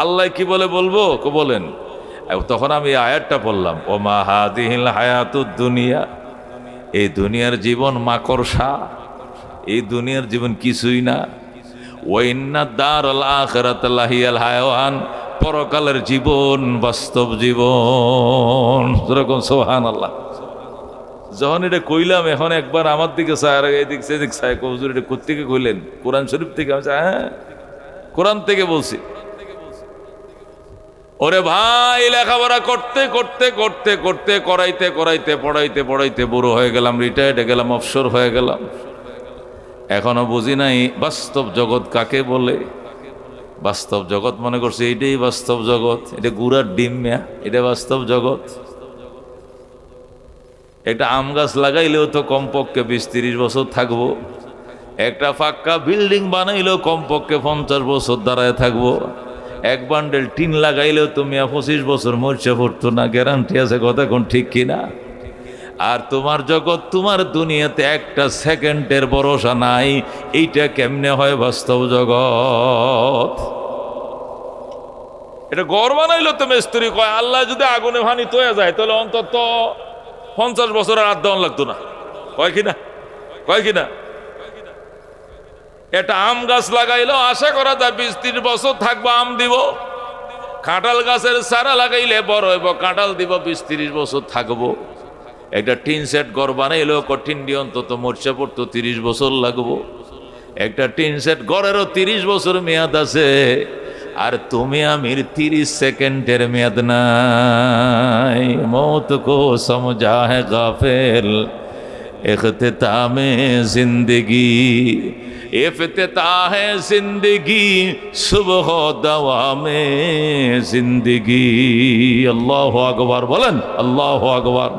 আল্লাহ কি বলে বলবো বলেন। তখন আমি আয়াতটা পড়লাম, ওমা হাদিহিল হায়াতুদ দুনিয়া, এই দুনিয়ার জীবন মাকড়সা, এই দুনিয়ার জীবন কিছুই না। ওয়াইন্নাদ দারাল আখিরাতা লাহিয়াল হায়াওয়ান, পরকালের জীবন বাস্তব জীবন। যেরকম সুবহানাল্লাহ। যখন এটা কইলাম এখন একবার আমার দিকে চায় আর এদিক সেদিক চায়, হুজুর এটা কোত্থেকে কইলেন? কোরআন শরীফ থেকে। আমি হ্যাঁ কোরআন থেকে বলছি। ওরে ভাই লেখাপড়া করতে করতে করতে করতে করাইতে করাইতে পড়াইতে পড়াইতে বুড়ো হয়ে গেলাম, রিটায়ার্ড হয়ে গেলাম, অবসর হয়ে গেলাম, এখনো বুঝি নাই বাস্তব জগৎ কাকে বলে। বাস্তব জগৎ মনে করছে এইটাই বাস্তব জগৎ, এটা গুড়ার ডিম মিয়া, এটা বাস্তব জগৎ। একটা আম গাছ লাগাইলেও তো কমপক্ষে 20-30 বছর থাকবো, একটা পাক্কা বিল্ডিং বানাইলেও কমপক্ষে 50 বছর দাঁড়ায় থাকবো, এক বান্ডেল টিন লাগাইলেও তো মিয়া 25 বছর মরছে পড়তো না, গ্যারান্টি আছে কথা কোন ঠিক কিনা? আর তোমার জগৎ, তোমার দুনিয়াতে একটা সেকেন্ডের ভরসা নাই, এইটা কেমনে হয় বাস্তব জগৎ? এটা ঘর বানাইলো তো মিস্ত্রি কয় আল্লাহ যদি আগুনে ভানি তৈয়া যায় তাহলে অন্তত 50 বছর আর দেওয়ান লাগতো না, কয় কিনা? কয় কিনা? এটা আম গাছ লাগাইলো আশা করা যায় 20-30 বছর থাকবো, আম দিব। কাঁঠাল গাছের চারা লাগাইলে বড় হইব, কাঁঠাল দিব, 20-30 বছর থাকবো। একটা টিন সেট ঘর বানাইলো কঠিন দিয়ে অন্তত মরচা পড়তো 30 বছর লাগবো। একটা টিন সেট ঘরেরও 30 বছর মেয়াদ আছে, আর তুমি আমির 30 সেকেন্ডের মেয়াদ নাই। মৌত কো সমঝা है গাফিল इख्तितामे जिंदगी, इफ्तिताह है जिंदगी सुबह दवामे जिंदगी। अल्लाहु আকবার বলেন, আল্লাহু আকবার।